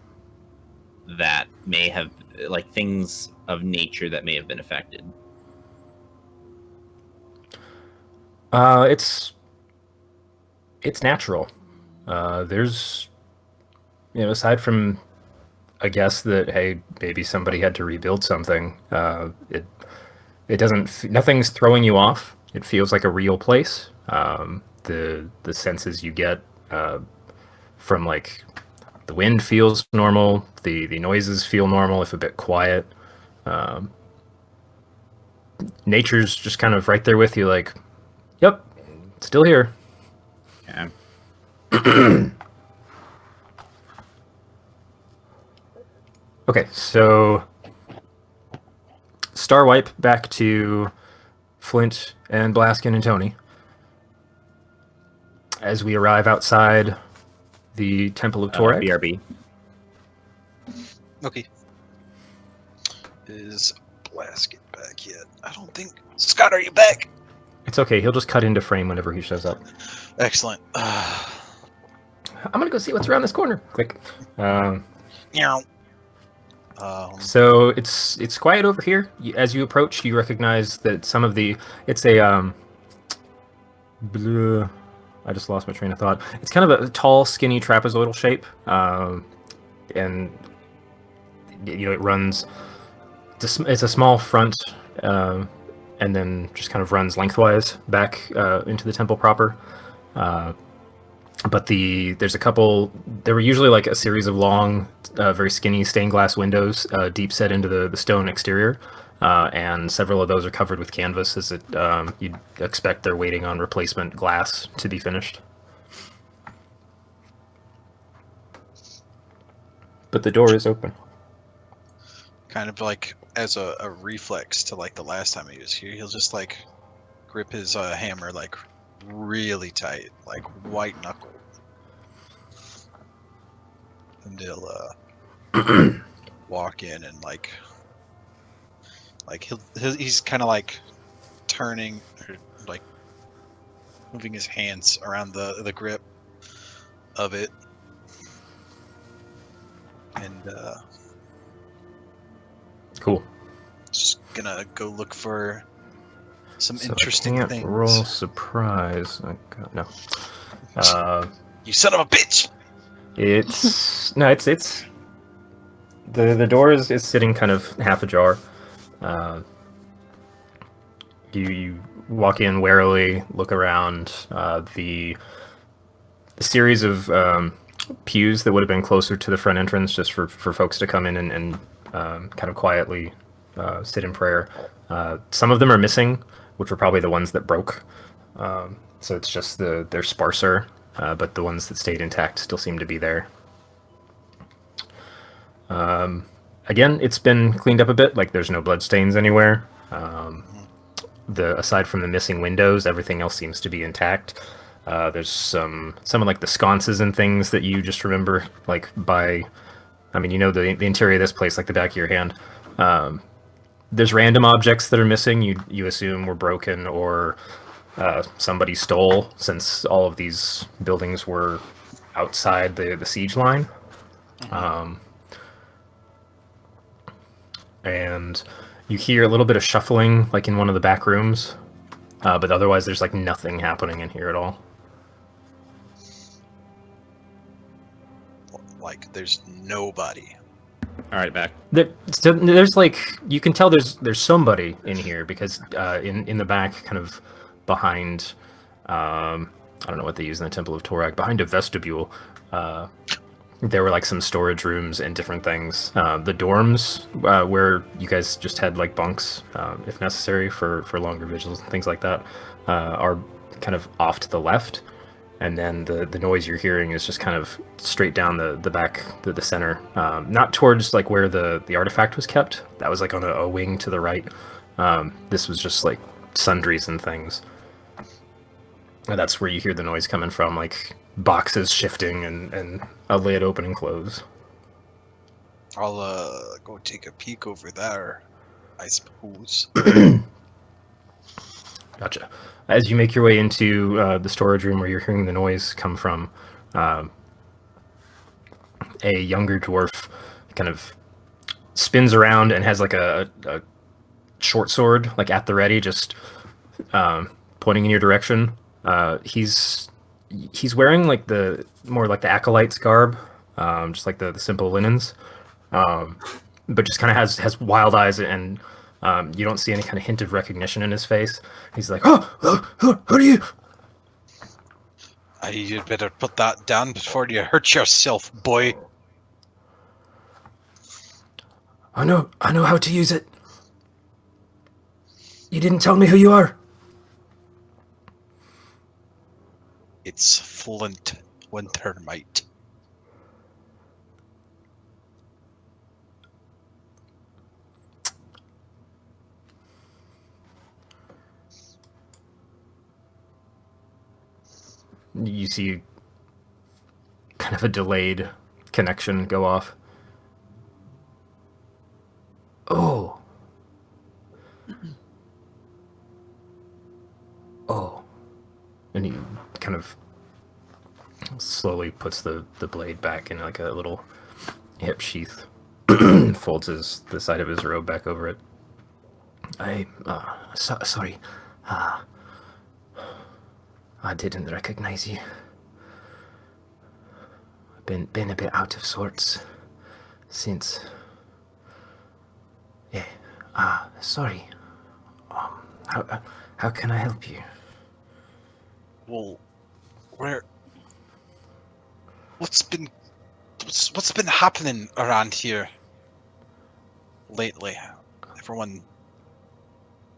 that may have, like, things of nature that may have been affected. It's natural. There's, you know, aside from, I guess that, hey, maybe somebody had to rebuild something. It doesn't. Nothing's throwing you off. It feels like a real place. The senses you get from, like, the wind feels normal. The noises feel normal, if a bit quiet. Nature's just kind of right there with you, like, yep, still here. Yeah. Okay, so star wipe back to Flint and Blaskin and Tony. As we arrive outside the Temple of Torek. BRB. Okay. Is Blasket back yet? I don't think. Scott, are you back? It's okay, he'll just cut into frame whenever he shows up. Excellent. I'm gonna go see what's around this corner. Quick. Yeah. So it's quiet over here. As you approach, you recognize that some of the it's a bleh, I just lost my train of thought. It's kind of a tall, skinny trapezoidal shape, and you know it runs. It's a small front, and then just kind of runs lengthwise back into the temple proper. But there's a couple. There were usually like a series of long, very skinny stained glass windows, deep set into the stone exterior, and several of those are covered with canvas, as you'd expect they're waiting on replacement glass to be finished. But the door is open. Kind of like as a reflex to like the last time he was here, he'll just like grip his hammer like really tight, like white knuckle, and he'll walk in and like he's kind of like turning or like moving his hands around the grip of it, and Cool. just gonna go look for some So I interesting can't things. roll surprise. No. You son of a bitch! It's no. It's the door is sitting kind of half ajar. You walk in warily, look around. The series of pews that would have been closer to the front entrance, just for folks to come in and kind of quietly sit in prayer. Some of them are missing, which were probably the ones that broke. So it's just they're sparser, but the ones that stayed intact still seem to be there. Again, it's been cleaned up a bit. Like, there's no bloodstains anywhere. Aside from the missing windows, everything else seems to be intact. There's some of like the sconces and things that you just remember, like I mean, you know the interior of this place like the back of your hand. There's random objects that are missing. You assume were broken or somebody stole, since all of these buildings were outside the siege line. And you hear a little bit of shuffling, like in one of the back rooms, but otherwise there's like nothing happening in here at all. Like, there's nobody. All right, back. So there's like, you can tell there's somebody in here, because in the back, kind of behind, I don't know what they use in the Temple of Torag, behind a vestibule, there were like some storage rooms and different things. The dorms, where you guys just had like bunks, if necessary, for longer vigils and things like that, are kind of off to the left. And then the noise you're hearing is just kind of straight down the back, the center, not towards like where the artifact was kept. That was like on a wing to the right. This was just like sundries and things. And that's where you hear the noise coming from, like boxes shifting and a lid open and close. I'll go take a peek over there, I suppose. Gotcha. As you make your way into the storage room where you're hearing the noise come from, a younger dwarf kind of spins around and has like a short sword, like at the ready, just pointing in your direction. He's wearing like more like the acolyte's garb, just like the simple linens, but just kind of has wild eyes, and you don't see any kind of hint of recognition in his face. He's like, who are you? You'd better put that down before you hurt yourself, boy. I know how to use it. You didn't tell me who you are. It's Flint Wintermite. You see kind of a delayed connection go off. Oh. And he kind of slowly puts the blade back in like a little hip sheath, folds the side of his robe back over it. Sorry. I didn't recognize you. I've been a bit out of sorts since. Yeah. Sorry. How can I help you? Well, what's been happening around here lately? Everyone,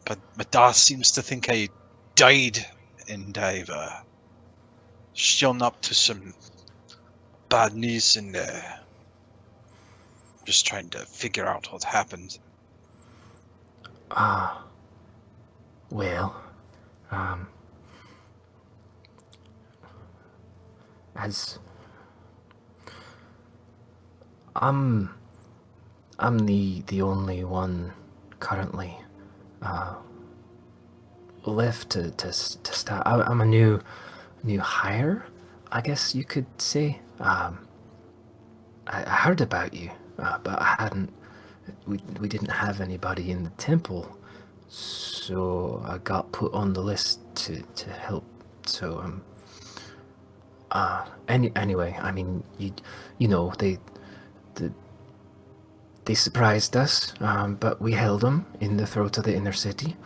but my dad seems to think I died, and I've shown up to some bad news, and just trying to figure out what happened. Well, as I'm the only one currently left to start. I'm a new hire, I guess you could say. I heard about you, but I hadn't. We didn't have anybody in the temple, so I got put on the list to help. So anyway, I mean, you know, they surprised us, but we held them in the throat of the inner city,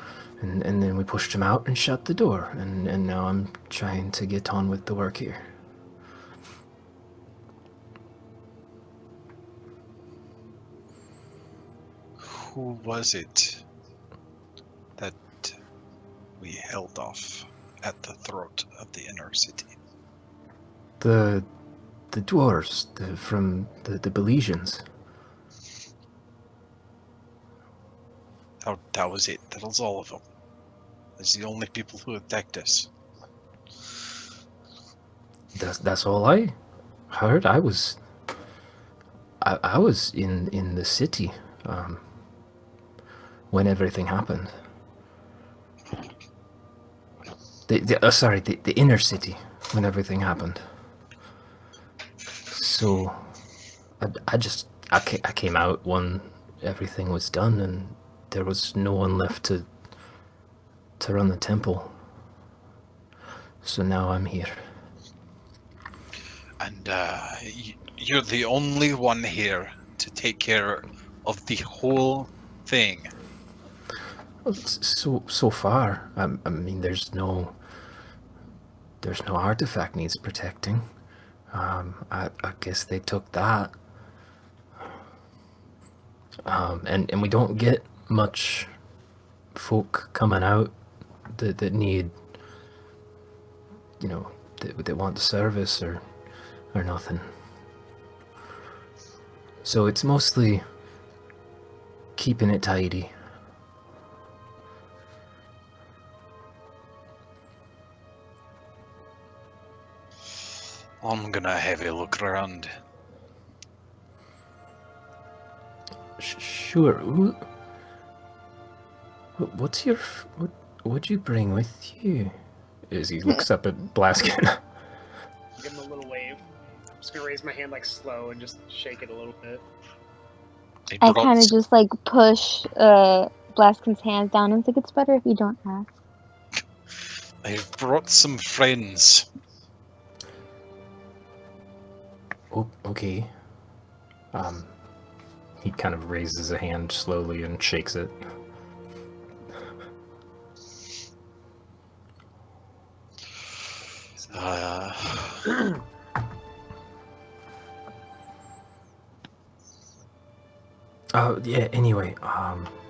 and then we pushed them out and shut the door, and now I'm trying to get on with the work here. Who was it that we held off at the throat of the inner city? The dwarves from the Belizeans. That was it. That was all of them. That's the only people who attacked us. That's all I heard. I was in the city when everything happened. The inner city when everything happened. So I came out when everything was done and there was no one left to run the temple. So now I'm here. And you're the only one here to take care of the whole thing. So far, I mean, there's no artifact needs protecting. I guess they took that. And we don't get much folk coming out that need, that want the service or nothing. So it's mostly keeping it tidy. I'm gonna have a look around. Sure. What's your... What'd you bring with you? As he looks up at Blaskin. Give him a little wave. I'm just gonna raise my hand like slow and just shake it a little bit. I kind of just like push Blaskin's hands down and think it's better if you don't ask. I've brought some friends. Oh, okay. He kind of raises a hand slowly and shakes it. Oh yeah. Anyway,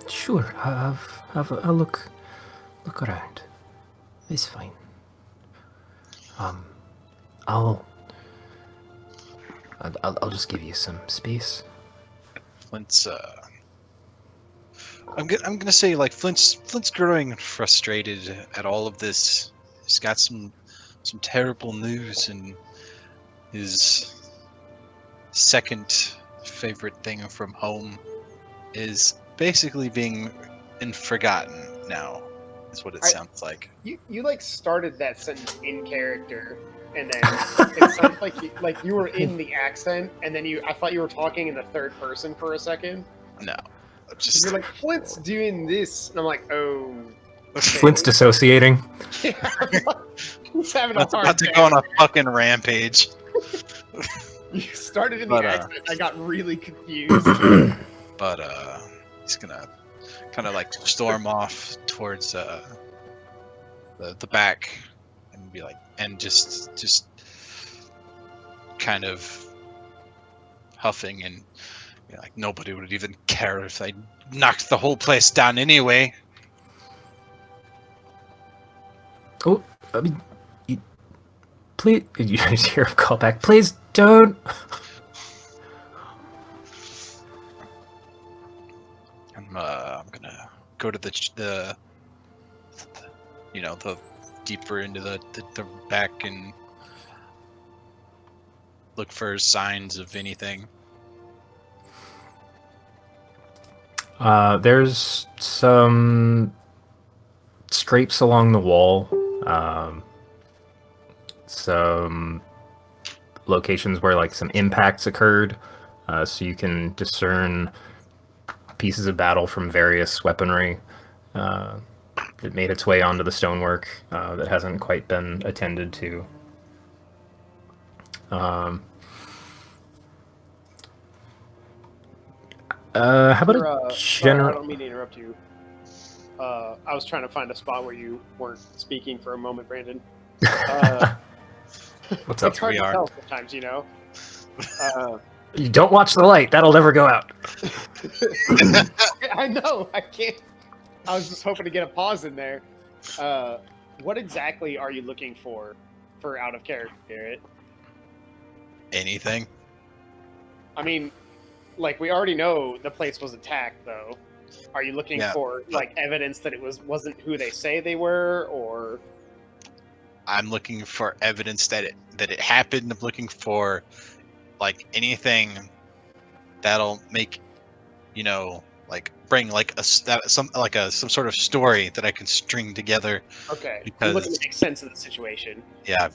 sure. Have a look around. It's fine. I'll just give you some space. Flint's I'm gonna say like Flint's growing frustrated at all of this. He's got some terrible news, and his second favorite thing from home is basically being forgotten now. Is what it sounds like. You like started that sentence in character, and then it sounded like you were in the accent, and then I thought you were talking in the third person for a second. No, just You're like, Flint's doing this, and I'm like, oh. Okay. Flint's dissociating. Yeah, he's having a hard about to time. go on a fucking rampage. You started in the accent. I got really confused. But he's gonna kind of like storm off towards the back and be like, and just kind of huffing and like nobody would even care if I knocked the whole place down anyway. Oh, I mean, please, you hear a call back. Please don't. I'm gonna go to the deeper into the back and look for signs of anything. There's some scrapes along the wall. Some locations where like some impacts occurred, so you can discern pieces of battle from various weaponry that made its way onto the stonework that hasn't quite been attended to. How about a general... I don't mean to interrupt you. I was trying to find a spot where you weren't speaking for a moment, Brandon. What's up? It's hard to tell sometimes, you know. You don't watch the light; that'll never go out. I know. I can't. I was just hoping to get a pause in there. What exactly are you looking for out of character, Garrett? Anything? I mean, like we already know the place was attacked, though. Are you looking for like evidence that it wasn't who they say they were, or? I'm looking for evidence that it happened. I'm looking for like anything that'll make, like bring like some sort of story that I can string together. Okay, Because you're looking to make sense of the situation. yeah,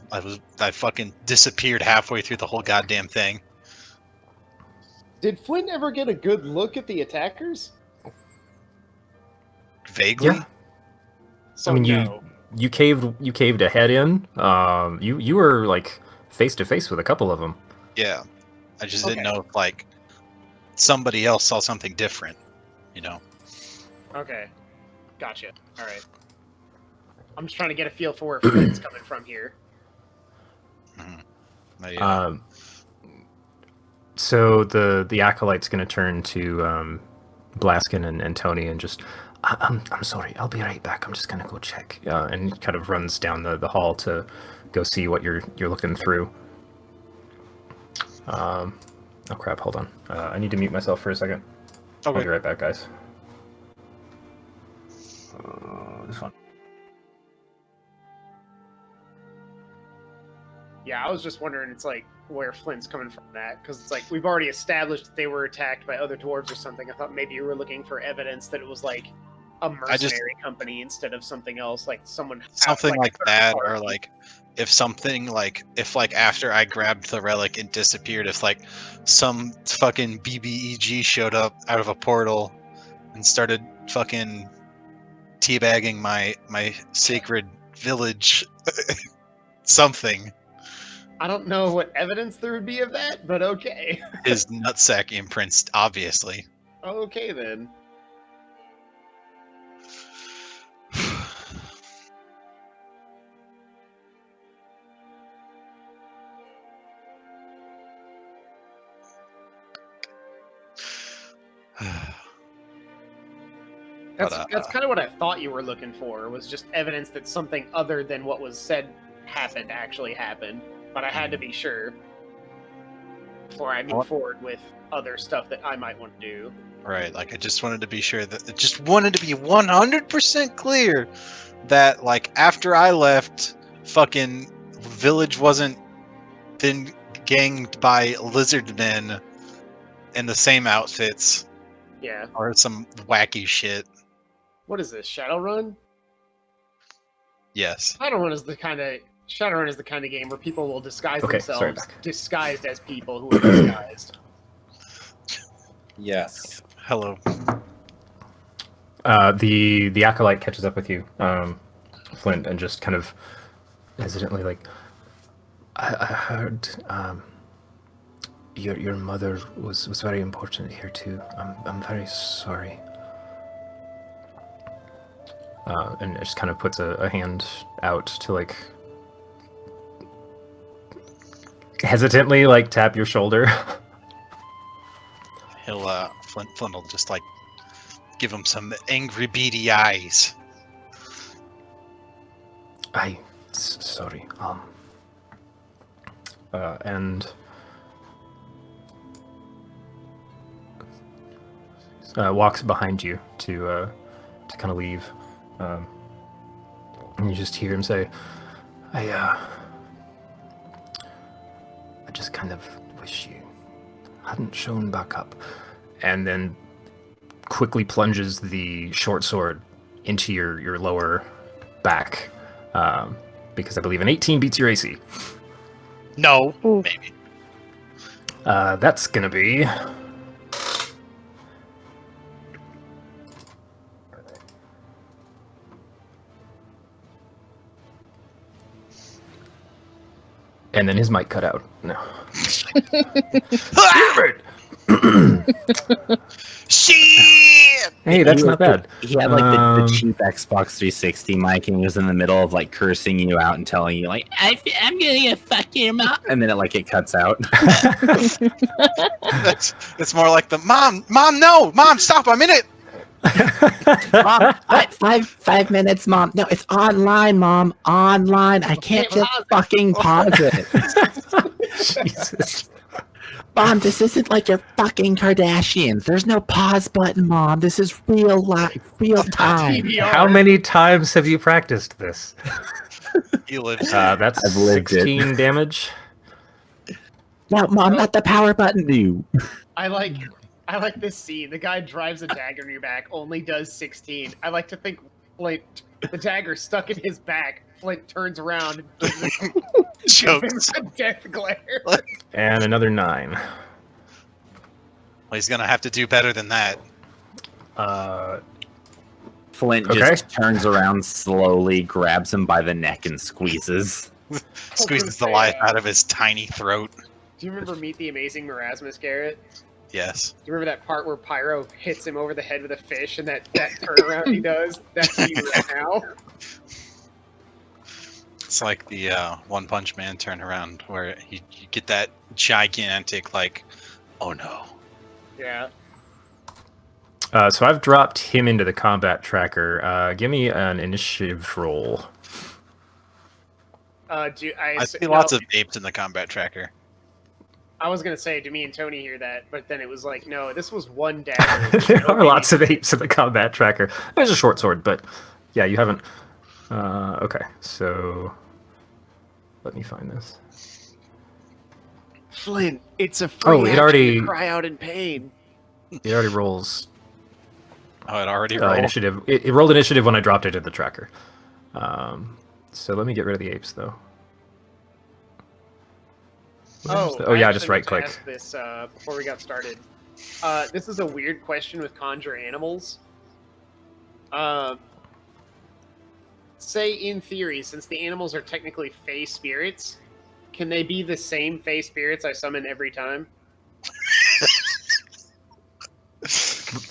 I fucking disappeared halfway through the whole goddamn thing. Did Flint ever get a good look at the attackers? Vaguely. Yeah. So I mean, no. you caved a head in. You were like face to face with a couple of them. Yeah, I just didn't Okay. know if like somebody else saw something different. Okay, gotcha. All right. I'm just trying to get a feel for where Flint's coming from here. Yeah. So the acolyte's going to turn to Blaskin and Tony and just, I'm sorry, I'll be right back. I'm just going to go check. And he kind of runs down the hall to go see what you're looking through. Oh crap! Hold on. I need to mute myself for a second. Okay. I'll be right back, guys. This one. Yeah, I was just wondering, it's like where Flint's coming from that, because it's like we've already established that they were attacked by other dwarves or something. I thought maybe you were looking for evidence that it was like a mercenary company instead of something else, like something Like that, or like if after I grabbed the relic it disappeared, if like some fucking BBEG showed up out of a portal and started fucking teabagging my sacred village. Something. I don't know what evidence there would be of that, but okay. His nutsack imprints, obviously. Okay then. That's kind of what I thought you were looking for, was just evidence that something other than what was said actually happened. But I had to be sure before I move forward with other stuff that I might want to do. Right, like I just wanted to be sure that it just wanted to be 100% clear that like after I left, fucking village wasn't then ganged by lizard men in the same outfits. Yeah. Or some wacky shit. What is this, Shadowrun? Yes. Shadowrun is the kind of game where people will disguise themselves disguised as people who are disguised. Yes. Hello. The acolyte catches up with you, Flint, and just kind of hesitantly like, I heard your mother was very important here too. I'm very sorry. And it just kind of puts a hand out to like hesitantly like tap your shoulder. He'll Flint will just like give him some angry beady eyes. Sorry. And walks behind you to kind of leave. And you just hear him say, I just kind of wish you hadn't shown back up. And then quickly plunges the short sword into your lower back. Because I believe an 18 beats your AC. No, Ooh. maybe. That's gonna be... And then his mic cut out. No. Shit! Hey, that's not bad. He had like the cheap Xbox 360 mic, and he was in the middle of like cursing you out and telling you like, I'm gonna fuck your mom, and then it cuts out. It's more like the mom, no, mom, stop! I'm in it. Mom, what? 5 minutes, Mom. No, it's online, Mom. Online. I can't just fucking pause it. Jesus. Mom, this isn't like your fucking Kardashians. There's no pause button, Mom. This is real life, real time. How many times have you practiced this? He lives. That's I've lived it. 16 damage. No, Mom, not the power button, you. I like this scene. The guy drives a dagger in your back, only does 16. I like to think Flint, the dagger stuck in his back. Flint turns around and Chokes. a death glare. And another 9. Well, he's gonna have to do better than that. Flint Okay. just turns around slowly, grabs him by the neck, and squeezes. Squeezes the life out of his tiny throat. Do you remember Meet the Amazing Marasmus, Garrett? Yes. Do you remember that part where Pyro hits him over the head with a fish and that turnaround he does? That's you right now. It's like the One Punch Man turnaround where you get that gigantic, like, oh no. Yeah. So I've dropped him into the combat tracker. Give me an initiative roll. I see lots of apes in the combat tracker. I was gonna say, do me and Tony hear that? But then it was like, no, this was one dagger. There are lots of apes in the combat tracker. There's a short sword, but yeah, you haven't. Okay, so let me find this. Flint, it's a free Oh, it action already- to cry out in pain. It already rolls Oh, it already rolled. initiative. It rolled initiative when I dropped it in the tracker. So let me get rid of the apes, though. Oh yeah, I just actually right meant to click. ask this before we got started. This is a weird question with conjure animals. Say in theory, since the animals are technically fey spirits, can they be the same fey spirits I summon every time?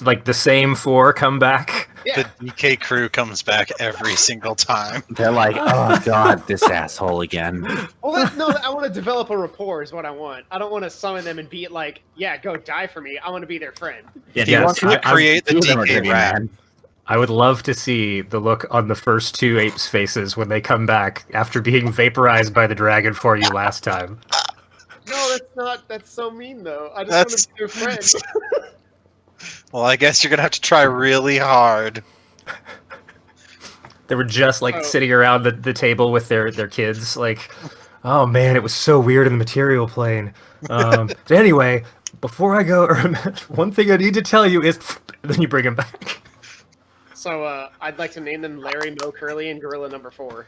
Like the same 4 come back. Yeah. The DK crew comes back every single time. They're like, oh god, this asshole again. Well, I want to develop a rapport is what I want. I don't want to summon them and be like, yeah, go die for me. I want to be their friend. Yeah, Yes, wants I- create the two of them are DK gonna be rat. mad. I would love to see the look on the first 2 apes' faces when they come back after being vaporized by the dragon for you last time. No, that's not. That's so mean, though. I just want That's- to be their friend. Well, I guess you're gonna have to try really hard. They were just like Oh. sitting around the table with their kids, like, oh man, it was so weird in the material plane. But anyway, before I go, one thing I need to tell you is, and then you bring him back. So I'd like to name them Larry, Mo, Curly, and Gorilla Number 4.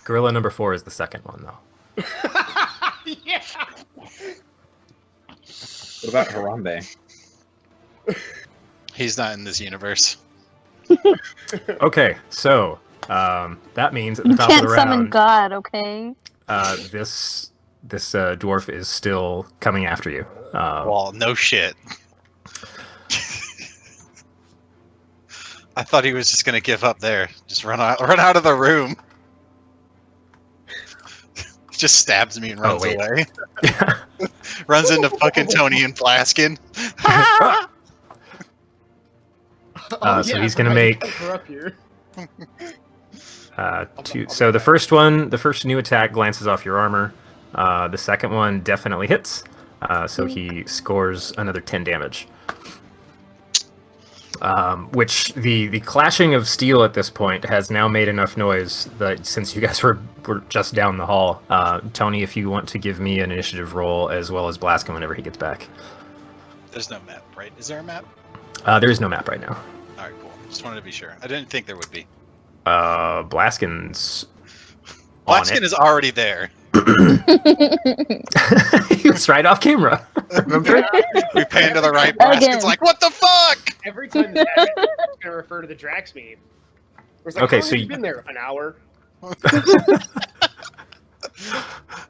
Gorilla number 4 is the second one, though. Yeah. What about Harambe? He's not in this universe. Okay, so that means at the You top of can't the summon round, God, okay? this dwarf is still coming after you. Well, no shit. I thought he was just gonna give up there. Just run out of the room. He just stabs me and runs wait. away. Runs into fucking Tony and Plaskin. So he's gonna I forgot you make guys were up here. 2. So the first new attack glances off your armor. The second one definitely hits. So he scores another 10 damage. Which the clashing of steel at this point has now made enough noise that since you guys were just down the hall, Tony, if you want to give me an initiative roll as well as Blaskin whenever he gets back. There's no map, right? Is there a map? There is no map right now. Alright, cool. Just wanted to be sure. I didn't think there would be. Blaskin's on Plaskin is already there. He was right off camera. Remember? We pan to the right. Again. Plaskin's like, what the fuck? Every time this happens, I'm just gonna refer to the Drax meme. It's like, Okay, how so long have you- you been there? An hour.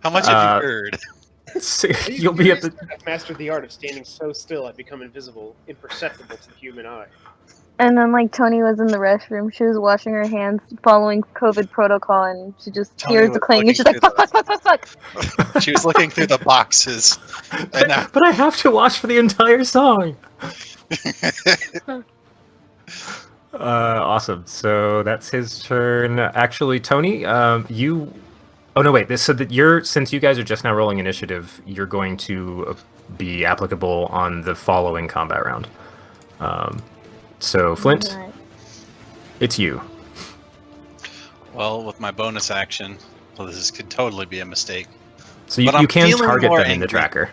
How much have you heard? So you'll be at the. I've mastered the art of standing so still I've become invisible, imperceptible to the human eye. And then, like, Tony was in the restroom. She was washing her hands, following COVID protocol, and she just Tony hears was the clang, and she's like, looking fuck, fuck, fuck, fuck, fuck. She was looking through the boxes. And But I have to watch for the entire song. Awesome. So that's his turn. Actually, Tony, you. Oh no, wait. So that since you guys are just now rolling initiative, you're going to be applicable on the following combat round. So Flint, Right. it's you. Well, with my bonus action, well, this could totally be a mistake. So you, But I'm you can feeling target more them in the angry. tracker.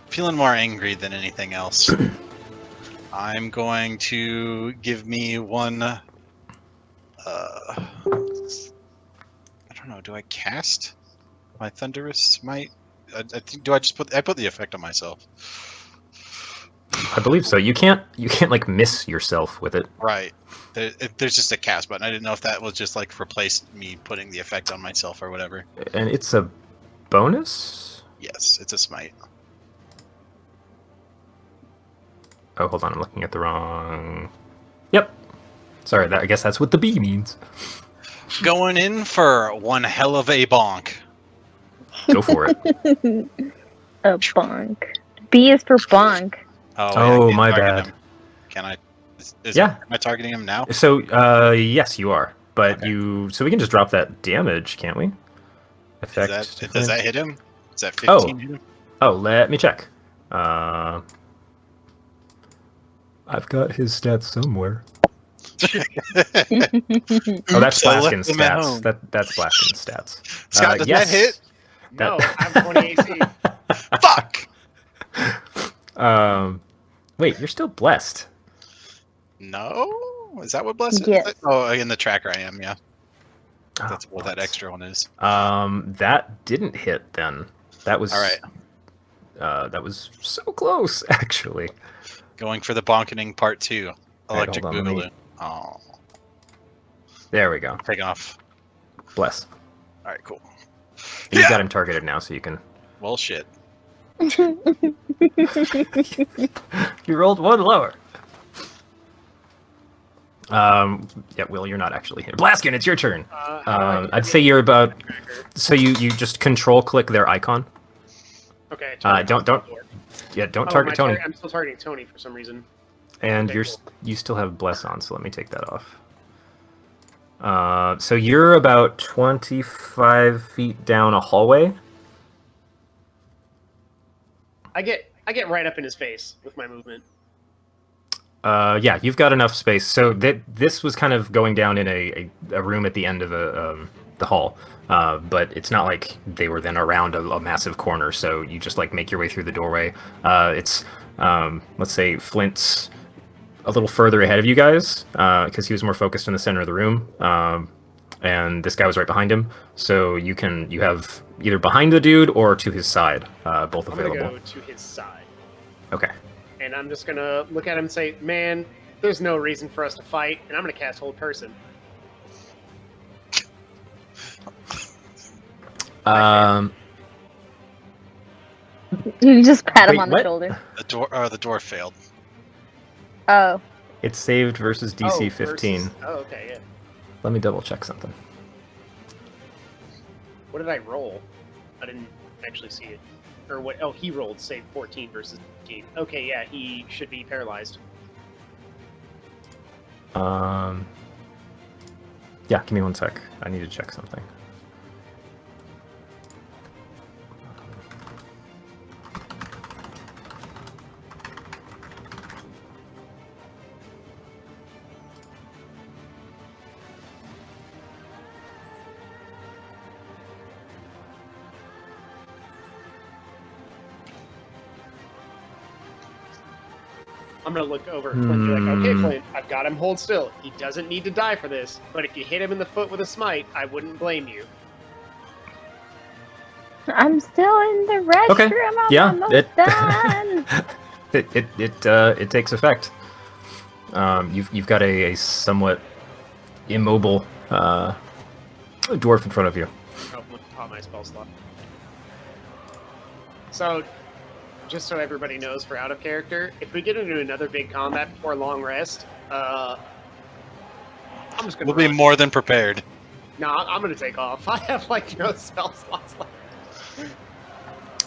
Feeling more angry than anything else. I'm going to give me one. I don't know. Do I cast my thunderous smite? I think. Do I just put? I put the effect on myself. I believe so. You can't like miss yourself with it. Right. There's just a cast button. I didn't know if that was just like replaced me putting the effect on myself or whatever. And it's a bonus? Yes, it's a smite. Oh, hold on. I'm looking at the wrong... Yep. Sorry, I guess that's what the B means. Going in for one hell of a bonk. Go for it. A bonk. B is for bonk. Oh, Oh, I can't my target bad. him. Can I? Yeah. Am I targeting him now? So, yes, you are. But Okay. So we can just drop that damage, can't we? Effect. Does that hit him? Is that 15 Oh. hit him? Oh, let me check. I've got his stats somewhere. Oh, that's Oops, I left Blaskin's them at stats. home. That's Blaskin's stats. Scott, does yes. that hit? No, I have 20 AC. Fuck! Wait, you're still blessed. No? Is that what blessed Yes. is? Oh, in the tracker I am, yeah. That's Oh, what that extra one is. That didn't hit then. That was All right. That was so close, actually. Going for the bonkening part 2. Electric hold on, let me- Boogaloo. Oh, There we go. take off. Bless. All right, cool. You've got him targeted now, so you can. Well, shit. You rolled one lower. Yeah, Will, you're not actually here. Blaskin, it's your turn. How do I I'd say you're about. tracker? So you just control click their icon. Okay. Don't target Tony. I'm still targeting Tony for some reason. And Okay, you still have bless on, so let me take that off. So you're about 25 feet down a hallway. I get right up in his face with my movement. Yeah, you've got enough space. So this was kind of going down in a room at the end of the hall, but it's not like they were then around a massive corner. So you just like make your way through the doorway. It's let's say Flint's a little further ahead of you guys because he was more focused in the center of the room, and this guy was right behind him. So you have either behind the dude or to his side, both I'm available. gonna go to his side, Okay. and I'm just gonna look at him and say, "Man, there's no reason for us to fight," and I'm gonna cast Hold Person. You just pat him Wait, on the what? shoulder. The door failed. Oh. It's saved versus DC Oh, 15. versus- oh, okay, yeah. Let me double check something. What did I roll? I didn't actually see it. Or what? Oh, he rolled save 14 versus 15. Okay, yeah, he should be paralyzed. Yeah, give me one sec. I need to check something. I'm gonna look over at Flint and be like, okay, Hmm. Flint, I've got him hold still. He doesn't need to die for this, but if you hit him in the foot with a smite, I wouldn't blame you. I'm still in the restroom. Okay, I'm yeah, almost done. it takes effect. You've got a somewhat immobile dwarf in front of you. Oh, look, caught my spell slot. So, just so everybody knows for out of character, if we get into another big combat before long rest, I'm just gonna We'll be run. more than prepared. No, I'm gonna take off. I have like no spell slots left.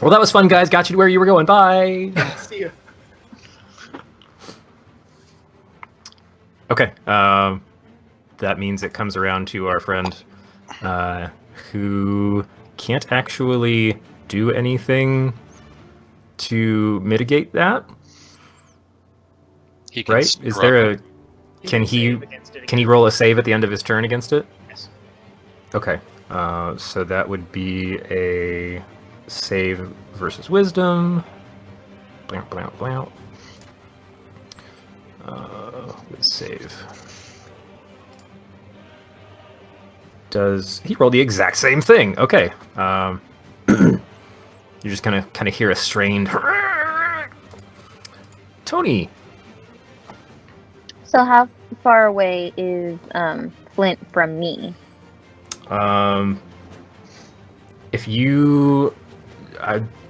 Well, that was fun, guys. Got you to where you were going. Bye. See you. Okay. That means it comes around to our friend, who can't actually do anything to mitigate that. He can Right? Is there a? Can he? save against it Can he again. roll a save at the end of his turn against it? Yes. Okay. So that would be a save versus wisdom. Blount, blount, blount. Save. Does he roll the exact same thing? Okay. You just kind of hear a strained. Tony. So how far away is Flint from me? If you,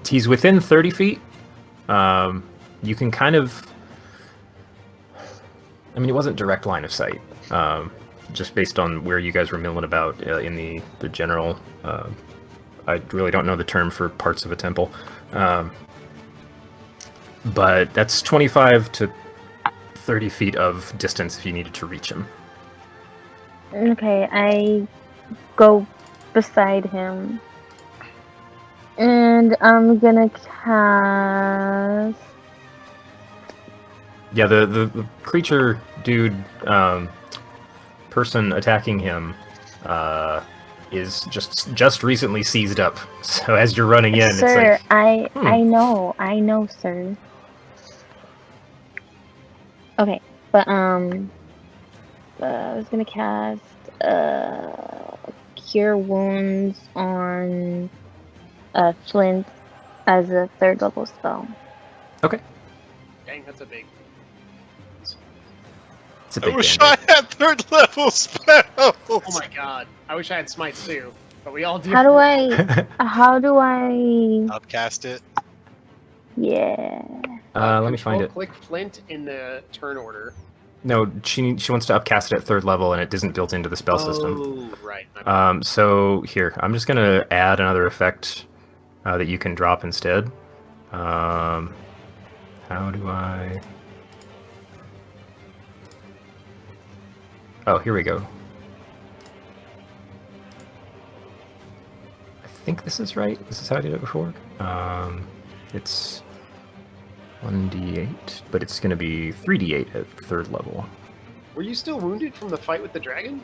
he's within 30 feet. You can kind of. I mean, it wasn't direct line of sight. Just based on where you guys were milling about in the general. I really don't know the term for parts of a temple. But that's 25 to 30 feet of distance if you needed to reach him. Okay, I go beside him. And I'm gonna cast... Yeah, the creature dude person attacking him is just recently seized up. So as you're running in, Sir, it's like I know, sir. Okay, but I was gonna cast Cure Wounds on Flint as a 3rd level spell. okay. Dang, that's a big. It's a I big wish damage. I had 3rd level spells. Oh my god. I wish I had smites too, but we all do. How do I Upcast it. yeah. Let me find it. Click Flint in the turn order. No, she wants to upcast it at 3rd level, and it isn't built into the spell system. Oh, right. my bad. So here, I'm just gonna add another effect that you can drop instead. How do I? Oh, here we go. I think this is right. This is how I did it before. It's 1d8, but it's going to be 3d8 at 3rd level. Were you still wounded from the fight with the dragon?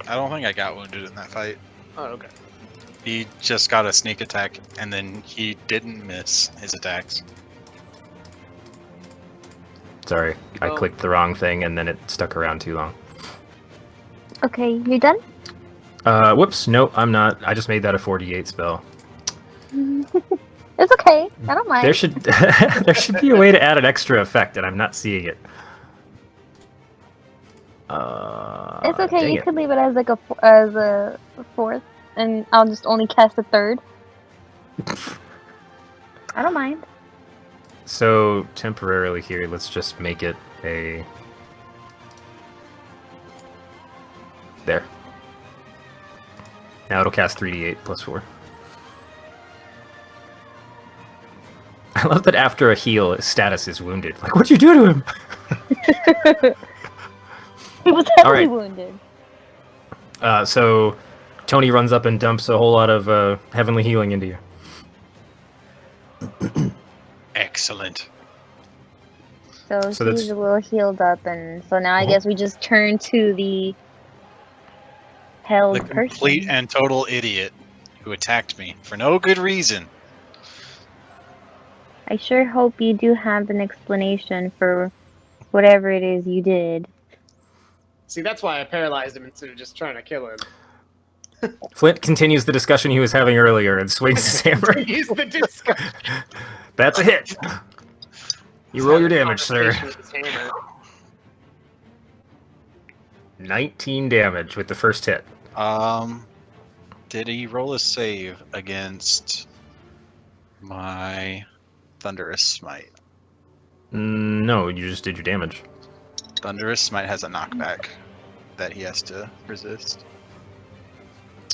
I don't think I got wounded in that fight. Oh, okay. He just got a sneak attack, and then he didn't miss his attacks. Sorry, I Oh. clicked the wrong thing and then it stuck around too long. Okay, you done? Whoops, nope, I'm not. I just made that a 4d8 spell. It's okay. I don't mind. There should there should be a way to add an extra effect, and I'm not seeing it. It's okay. Dang You it. could leave it as like as a 4th, and I'll just only cast a 3rd. I don't mind. So temporarily here, let's just make it a. There. Now it'll cast 3d8 plus 4. I love that after a heal, his status is wounded. Like, what'd you do to him? He was All heavily right. wounded. So Tony runs up and dumps a whole lot of heavenly healing into you. Excellent. So So he's that's- a little healed up, and so now I guess we just turn to the held The complete person. and total idiot who attacked me for no good reason. I sure hope you do have an explanation for whatever it is you did. See, that's why I paralyzed him instead of just trying to kill him. Flint continues the discussion he was having earlier and swings his hammer. Use the discussion. That's a hit. You roll your damage, sir. Conversation with his hammer. 19 damage with the first hit. Did he roll a save against my Thunderous Smite? No, you just did your damage. Thunderous Smite has a knockback that he has to resist.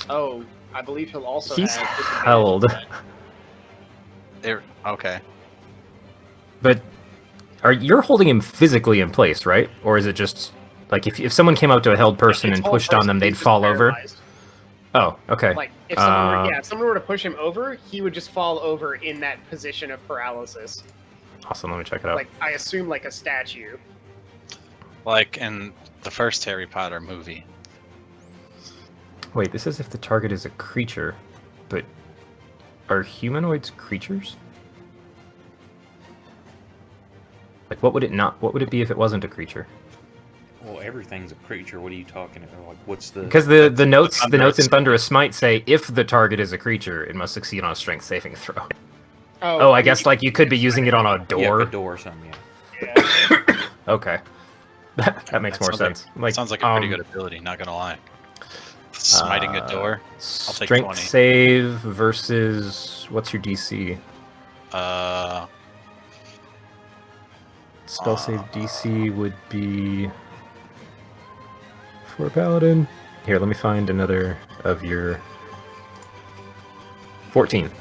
Oh, I believe he'll also He's have disadvantage held. on that. Okay. But you're holding him physically in place, right? Or is it just like if someone came out to a held person His and whole pushed on person, them, they'd he's just fall over? paralyzed. Oh, okay. Like if someone were to push him over, he would just fall over in that position of paralysis. Awesome. Let me check it out. Like I assume like a statue. Like in the first Harry Potter movie. Wait, this is if the target is a creature, but are humanoids creatures? Like, what would it be if it wasn't a creature? Well, everything's a creature. What are you talking about? Like, what's the? Because the notes Thunderous in Thunderous Smite say if the target is a creature, it must succeed on a Strength saving throw. Oh, I guess like you could be using it on a Yeah, door. a door or something. Yeah. Yeah. Okay, that makes more sounds sense. Sounds like a pretty good ability, not gonna lie. Smiting a door. I'll take Strength 20. save versus what's your DC? Spell save DC would be for a paladin. Here, let me find another of your 14.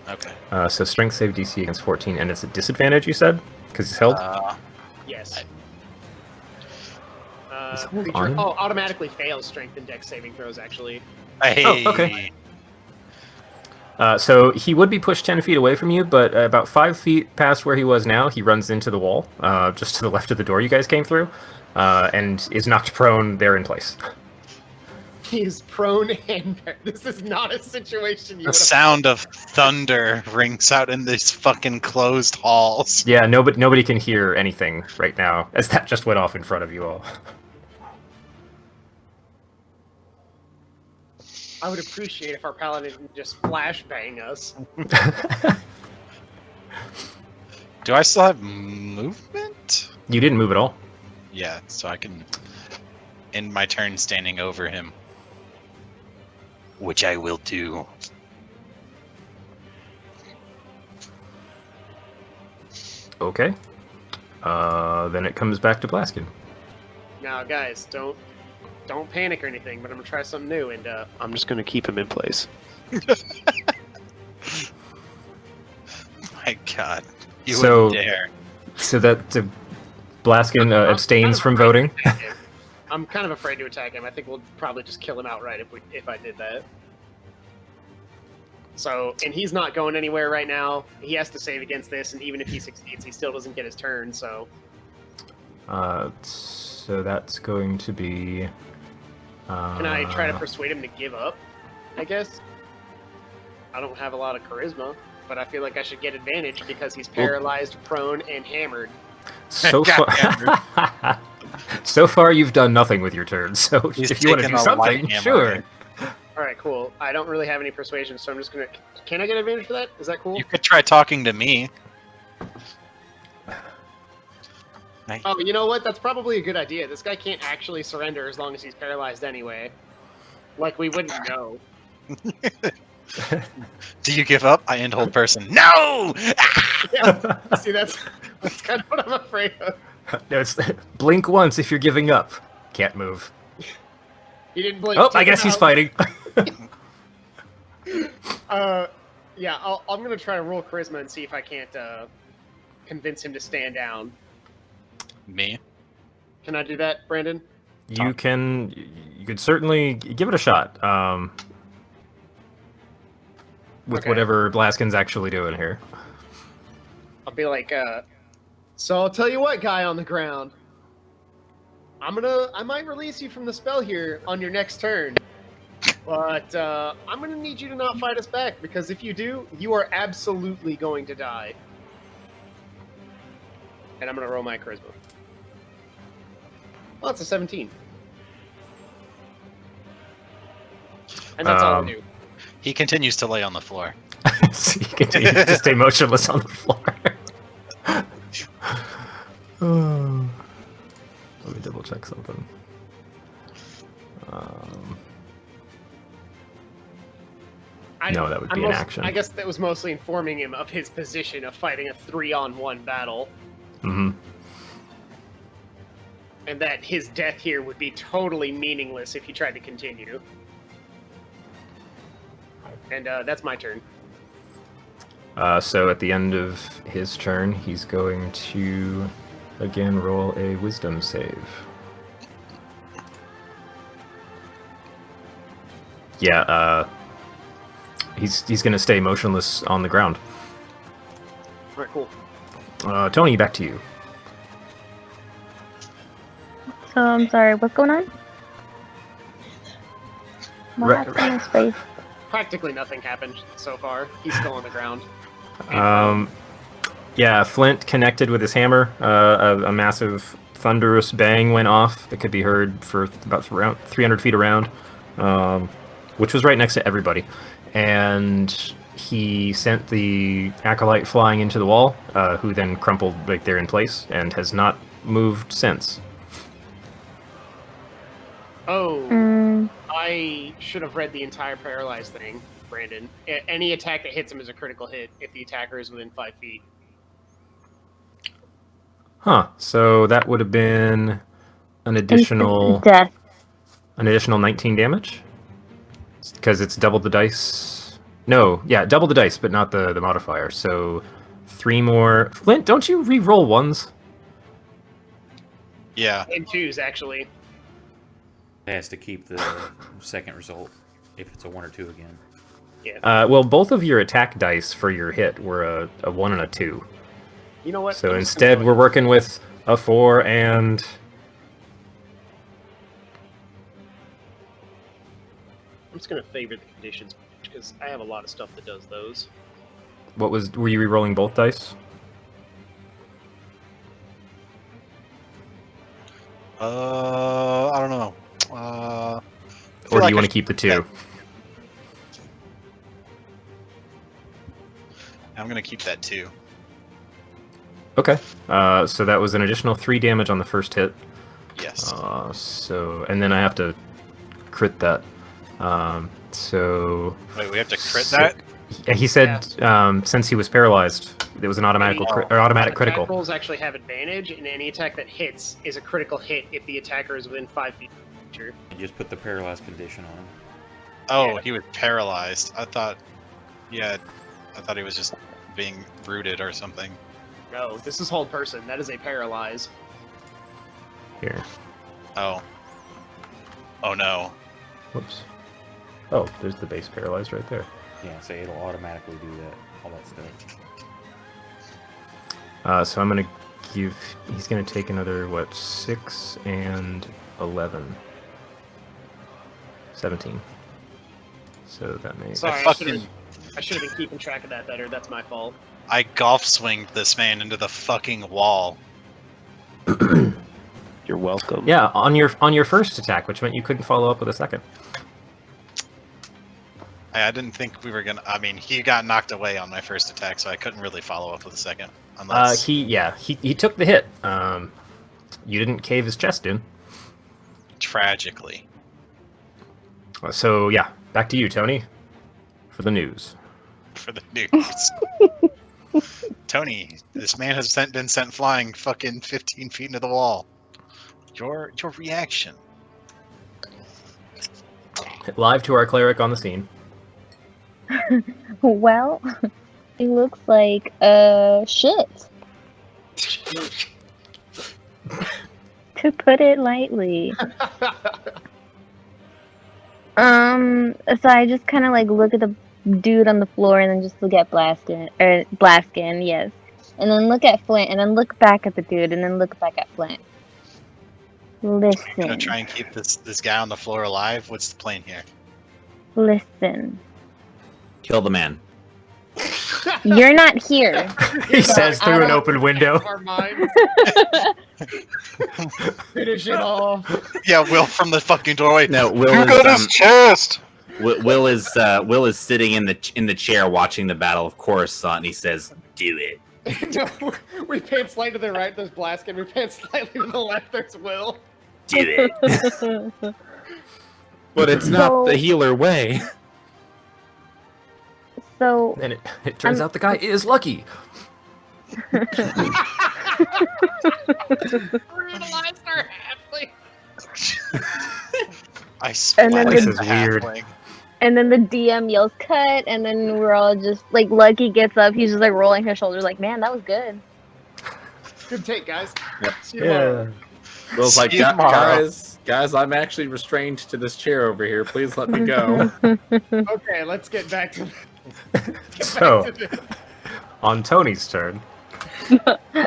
Okay. So strength save DC against 14, and it's a disadvantage, you said? Because he's held? Yes. Is hold Creature, on? automatically fails strength and dex saving throws, actually. Hey. Oh, okay. So he would be pushed 10 feet away from you, but about 5 feet past where he was now, he runs into the wall, just to the left of the door you guys came through, and is knocked prone there in place. He is prone and this is not a situation you The would have. sound of thunder rings out in these fucking closed halls. Yeah, nobody can hear anything right now, as that just went off in front of you all. I would appreciate if our paladin didn't just flashbang us. Do I still have movement? You didn't move at all. Yeah, so I can end my turn standing over him. Which I will do. Okay. Then it comes back to Blaskin. Now, guys, don't panic or anything, but I'm gonna try something new, and I'm just gonna keep him in place. My God, you So- wouldn't dare. So that Blaskin I'm abstains kind from of afraid voting. to attack him. I'm kind of afraid to attack him. I think we'll probably just kill him outright if I did that. So, and he's not going anywhere right now. He has to save against this, and even if he succeeds, he still doesn't get his turn. So, So that's going to be. can I try to persuade him to give up? I guess. I don't have a lot of charisma, but I feel like I should get advantage because he's paralyzed, prone, and hammered. So Got far, so far you've done nothing with your turn. So He's if you want to taken do a light something, hammer. sure. All right, cool. I don't really have any persuasion, so I'm just gonna. Can I get advantage for that? Is that cool? You could try talking to me. Oh, you know what? That's probably a good idea. This guy can't actually surrender as long as he's paralyzed anyway. Like, we wouldn't know. Do you give up? I end hold person. No! Yeah. See, that's kind of what I'm afraid of. No, it's blink once if you're giving up. Can't move. He didn't blink. Oh, Take I him guess he's out. fighting. Yeah, I'm gonna try to roll charisma and see if I can't convince him to stand down. Me? Can I do that, Brandon? You could certainly give it a shot. With Okay. whatever Blaskin's actually doing here. I'll be like, so I'll tell you what, guy on the ground. I might release you from the spell here on your next turn. But I'm gonna need you to not fight us back, because if you do, you are absolutely going to die. And I'm gonna roll my charisma. Well, it's a 17. And that's all I do. He continues to lay on the floor. So you continue to stay motionless on the floor. Oh. Let me double check something. No, that would be an action. I guess that was mostly informing him of his position of fighting a 3-on-1 battle, Mm-hmm. and that his death here would be totally meaningless if he tried to continue. And that's my turn. So at the end of his turn, he's going to again roll a wisdom save. Yeah, he's going to stay motionless on the ground. All right, cool. Tony, back to you. So I'm sorry, what's going on? What Re- happened in his face? Practically nothing happened so far. He's still on the ground. Yeah, Flint connected with his hammer. A massive thunderous bang went off that could be heard for about around 300 feet around, which was right next to everybody. And he sent the acolyte flying into the wall, who then crumpled right there in place and has not moved since. Oh, I should have read the entire paralyzed thing, Brandon. Any attack that hits him is a critical hit if the attacker is within 5 feet. Huh. So that would have been an additional Death. 19 damage? Because it's double the dice. No, yeah, double the dice, but not the modifier. So 3 more. Flint, don't you re-roll ones? Yeah. And 2s, actually. It has to keep the second result if it's a 1 or 2 again. Yeah. Well, both of your attack dice for your hit were a 1 and a 2. You know what? So I'm just instead, gonna we're working with a 4 and... I'm just going to favor the conditions because I have a lot of stuff that does those. Were you re-rolling both dice? I don't know. Or do you want to keep the 2? I'm gonna keep that 2. Okay. So that was an additional 3 damage on the first hit. Yes. And then I have to crit that. So Wait, we have to crit that? he said since he was paralyzed, it was an automatic critical. Attack rolls actually have advantage, and any attack that hits is a critical hit if the attacker is within 5 feet. You just put the paralyzed condition on him. Oh, Yeah. he was paralyzed. I thought he was just being rooted or something. No, this is hold person. That is a paralyze. Here. Oh. Oh no. Whoops. Oh, there's the base paralyzed right there. Yeah, so it'll automatically do that, all that stuff. So I'm gonna give. He's gonna take another 6 and 11, 17. So that makes. Sorry, I should have been keeping track of that better. That's my fault. I golf swinged this man into the fucking wall. You're welcome. Yeah, on your first attack, which meant you couldn't follow up with a second. I didn't think we were gonna. I mean, he got knocked away on my first attack, so I couldn't really follow up with a second. Unless He took the hit. You didn't cave his chest in. tragically. So yeah, back to you, Tony, for the news. For the news. Tony, this man has been sent flying fucking 15 feet into the wall. Your reaction. Live to our cleric on the scene. Well, it looks like shit. To put it lightly. So I just kind of like look at the dude on the floor and then just look at Blaskin, yes. And then look at Flint and then look back at the dude and then look back at Flint. Listen. Gonna try and keep this guy on the floor alive? What's the plan here? Listen. Kill the man. You're not here. He says through an open window. Our minds. Finish it off. Yeah, Will from the fucking doorway. No, Will Who is got his chest? Will is sitting in the chair watching the Battle of Coruscant, and he says, "Do it." No, we pan slightly to the right, there's Blaskin. We pan slightly to the left, there's Will. Do it. But it's not the healer way. So And it turns out the guy is lucky. Brutalized our halfling. I And then splattered This is the weird. halfling. And then the DM yells cut, and then we're all just like Lucky gets up, he's just like rolling his shoulders like, man, that was good. Good take, guys. Yep. See you tomorrow. Will's like, See you tomorrow." guys, I'm actually restrained to this chair over here. Please let me go. Okay, let's get back to. So, back to this. on Tony's turn,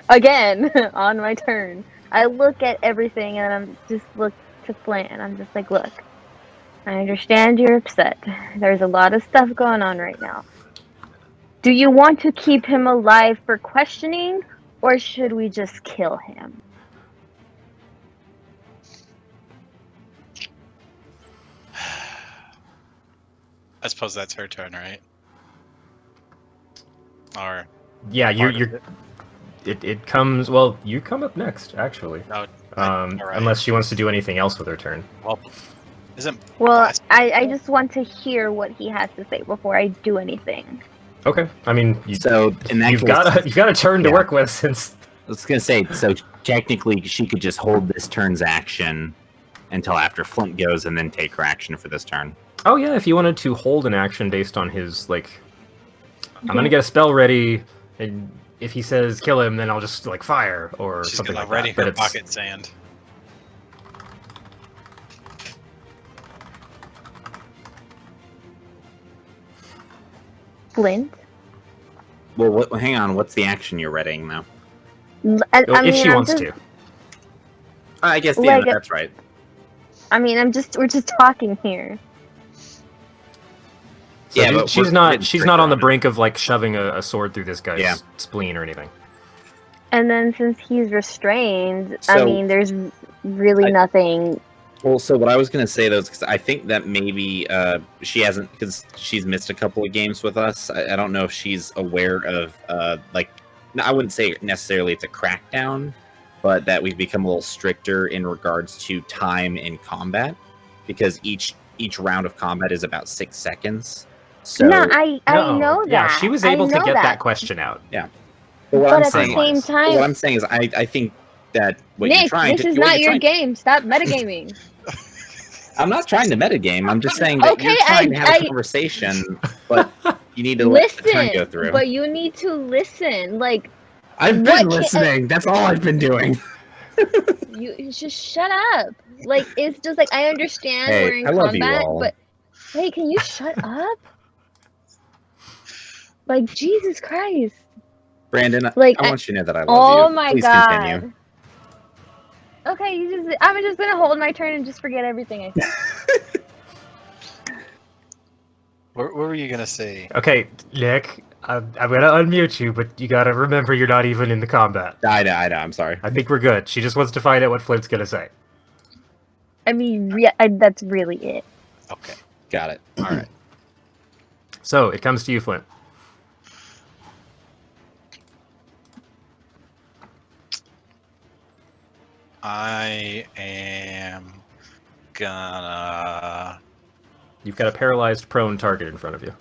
Again, on my turn. I look at everything and I'm just look to Flint and I'm just like, look, I understand you're upset. There's a lot of stuff going on right now. Do you want to keep him alive for questioning, or should we just kill him? I suppose that's her turn, right? Or yeah, part of you're. It comes. Well, you come up next, actually. no? Alright. Alright. Unless she wants to do anything else with her turn. Well, isn't Well, last- I just want to hear what he has to say before I do anything. Okay. I mean, So in that you've case, got a turn to yeah. work with since. I was gonna say, so technically she could just hold this turn's action until after Flint goes, and then take her action for this turn. Oh yeah, if you wanted to hold an action based on his like, I'm gonna get a spell ready, and if he says kill him, then I'll just like fire or she's something gonna like ready that. But her it's pocket sand. Flint? Well, hang on. What's the action you're readying now? I if mean, she I'm wants just, to. I guess Like- that's right. I mean, we're just talking here. So Yeah, but she's we're not. getting She's strict not on on the it. brink of like shoving a sword through this guy's Yeah. spleen or anything. And then since he's restrained, I So- mean, there's really nothing. Well, so what I was gonna say though is because I think that maybe she hasn't, because she's missed a couple of games with us. I don't know if she's aware of like, no, I wouldn't say necessarily it's a crackdown, but that we've become a little stricter in regards to time in combat, because each round of combat is about 6 seconds. So, No, I know that. Yeah, she was I able to know get that question out. but But I'm at the saying, same time, what I'm saying is, I think that what you're Nick, trying this to is what not you're your trying- game. Stop metagaming. I'm not trying to metagame. I'm just saying that Okay, you're trying to have I- a conversation, but you need to let the turn go Listen, through. but you need to listen. Like, I've what been can- listening. That's all I've been doing. you just shut up. Like, it's just like I understand Hey, we're in I love you combat, all. but hey, can you shut up? Like, Jesus Christ. Brandon, Like, I want you to know that I love Oh you. my Please god. continue. Okay, I'm just gonna hold my turn and just forget everything I said. What were you gonna say? Okay, Nick, I'm gonna unmute you, but you gotta remember you're not even in the combat. I know. I'm sorry. I think we're good. She just wants to find out what Flint's gonna say. I mean, yeah, that's really it. Okay. Got it. All right. So it comes to you, Flint. I am gonna. You've got a paralyzed prone target in front of you.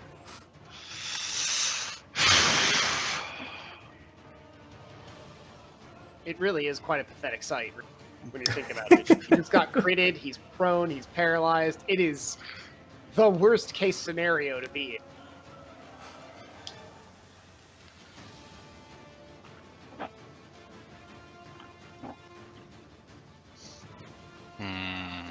It really is quite a pathetic sight when you think about it. He's got critted, he's prone, he's paralyzed. It is the worst case scenario to be in. Hmm.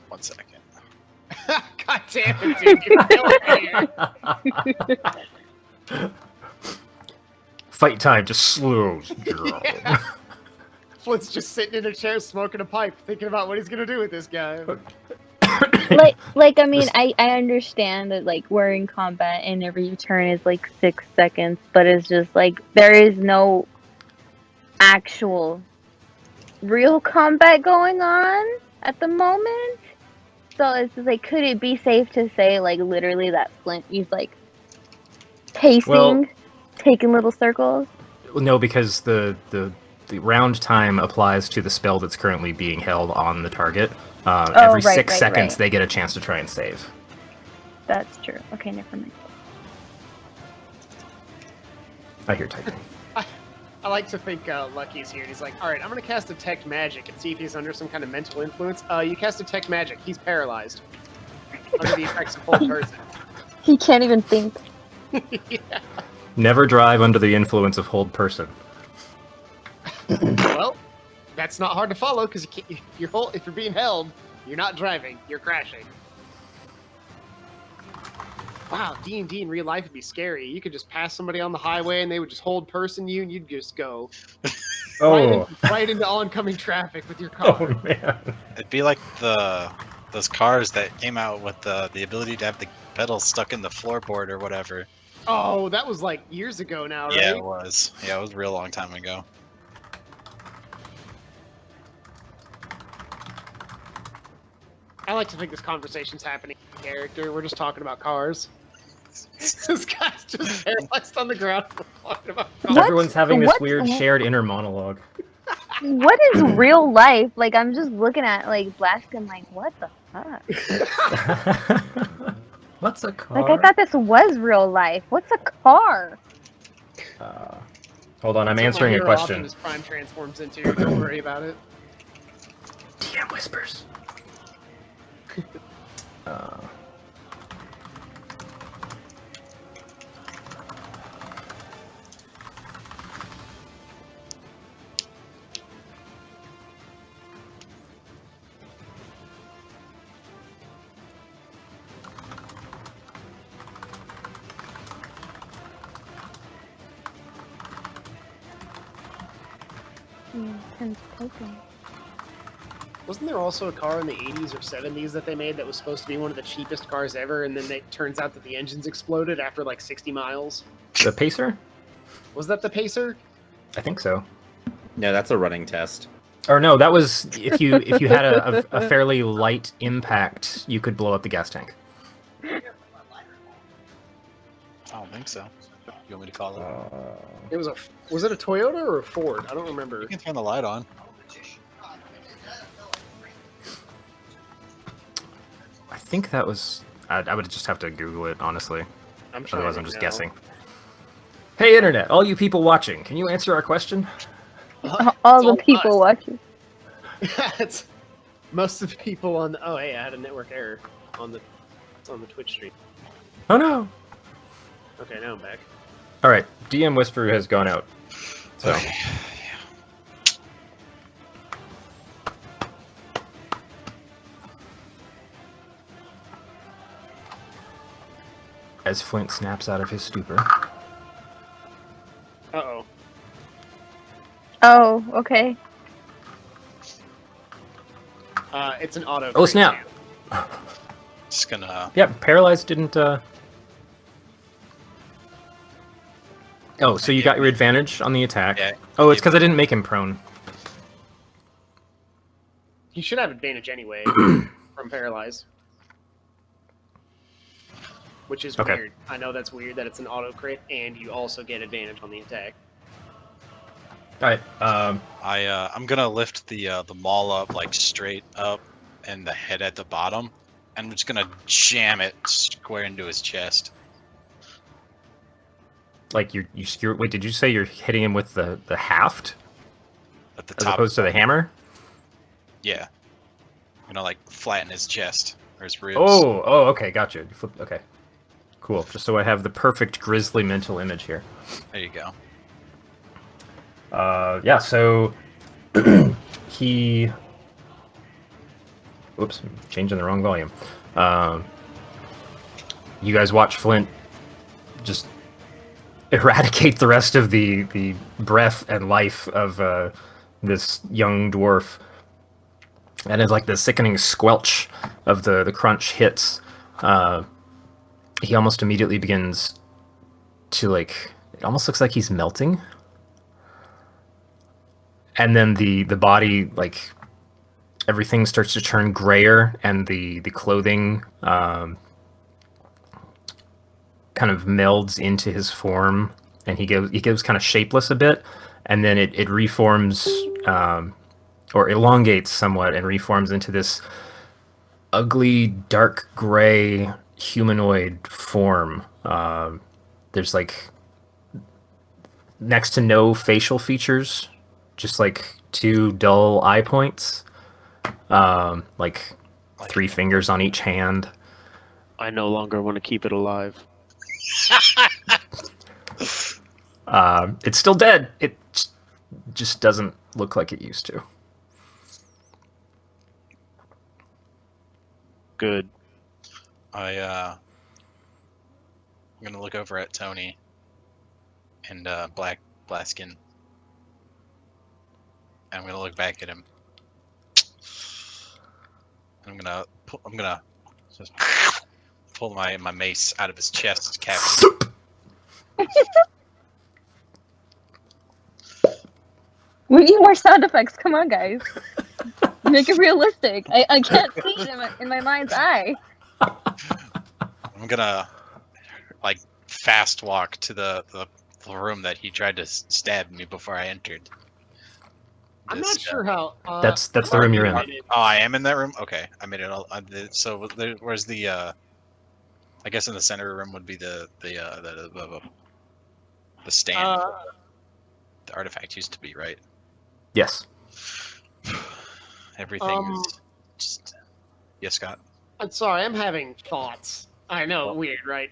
One second. God damn it, dude. You're killing me here. Fight time just slows. Girl. Yeah. Flint's just sitting in a chair smoking a pipe, thinking about what he's gonna do with this guy. Like I mean, I understand that like we're in combat and every turn is like 6 seconds, but it's just like there is no actual real combat going on at the moment. So it's just like, could it be safe to say like literally that Flint is like pacing, Well- taking little circles? No, because the the round time applies to the spell that's currently being held on the target. Oh, Every right, 6 right, seconds, right. they get a chance to try and save. That's true. Okay, never mind. I hear typing. I like to think Lucky's here. And he's like, all right, I'm going to cast Detect Magic and see if he's under some kind of mental influence. You cast Detect Magic. He's paralyzed. Under the effects of Hold Person. He can't even think. Yeah. Never drive under the influence of hold person. Well, that's not hard to follow because if you're being held, you're not driving, you're crashing. Wow, D&D in real life would be scary. You could just pass somebody on the highway and they would just hold person you and you'd just go right into oncoming traffic with your car. Oh man. It'd be like those cars that came out with the ability to have the pedals stuck in the floorboard or whatever. Oh, that was like years ago now, right? Yeah, it was. Yeah, it was a real long time ago. I like to think this conversation's happening in character. We're just talking about cars. This guy's just paralyzed on the ground. We're talking about cars. What? Everyone's having this What? weird shared inner monologue. What is real life? Like, I'm just looking at, like, Blaskin, like, what the fuck? What's a car? Like, I thought this was real life. What's a car? Hold on, I'm That's what my answering a hero question. Optimus Prime transforms into. Don't worry about it. DM whispers. Tim's typing. Wasn't there also a car in the 80s or 70s that they made that was supposed to be one of the cheapest cars ever, and then it turns out that the engines exploded after like 60 miles? The Pacer? Was that the Pacer? I think so. No, that's a running test. Or no, that was if you had a fairly light impact, you could blow up the gas tank. I don't think so. You want me to call it? It was was it a Toyota or a Ford? I don't remember. You can turn the light on. I think that was. I would just have to Google it, honestly. I'm sure. Otherwise, I'm just guessing. Hey, internet! All you people watching, can you answer our question? All the people watching. It's most of the people on. Oh, hey, I had a network error on the Twitch stream. Oh no! Okay, now I'm back. All right, DM Whisper has gone out. So. Okay. As Flint snaps out of his stupor. Uh-oh. Oh, okay. It's an auto. Oh snap! Just gonna. Yeah, paralyzed didn't. Oh, so you got your advantage on the attack. Yeah. Oh, it's because I didn't make him prone. You should have advantage anyway from paralyzed. Which is Okay. weird. I know that's weird that it's an auto crit and you also get advantage on the attack. All right. I'm gonna lift the maul up like straight up, and the head at the bottom, and I'm just gonna jam it square into his chest. Like you skewer. Wait, did you say you're hitting him with the haft At the as top. opposed to the hammer? Yeah. I'm gonna like flatten his chest or his ribs. Oh, okay, gotcha. You flip. Okay, cool. Just so I have the perfect grisly mental image here. There you go. Yeah. So he. Whoops, I'm changing the wrong volume. You guys watch Flint just eradicate the rest of the breath and life of this young dwarf. And as like the sickening squelch of the crunch hits, he almost immediately begins to like. It almost looks like he's melting. And then the body, like everything starts to turn grayer, and the clothing kind of melds into his form, and he goes kind of shapeless a bit, and then it reforms or elongates somewhat and reforms into this ugly, dark gray humanoid form. There's like next to no facial features, just like two dull eye points, like 3 fingers on each hand. I no longer want to keep it alive. It's still dead. It just doesn't look like it used to. Good. I'm gonna look over at Tony and Blaskin. I'm gonna look back at him. I'm gonna just pull my mace out of his chest cavity. We need more sound effects. Come on, guys. Make it realistic. I can't see it in my mind's eye. I'm gonna like fast walk to the room that he tried to stab me before I entered. I'm not sure how. That's the room you're in. Oh, I am in that room. Okay, I made it all. So where's the? I guess in the center of the room would be the stand. The artifact used to be, right? Yes. Everything is just. Yes, Scott. I'm sorry, I'm having thoughts. I know, weird, right?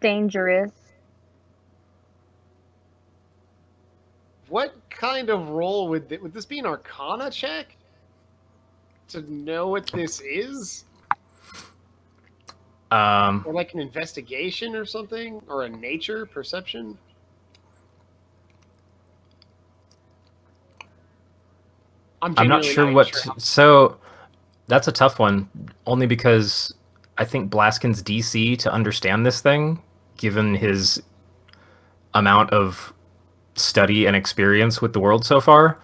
Dangerous. What kind of role would this be an Arcana check? To know what this is? Or like an investigation or something? Or a nature perception? I'm not sure what. So that's a tough one, only because I think Blaskin's DC to understand this thing, given his amount of study and experience with the world so far,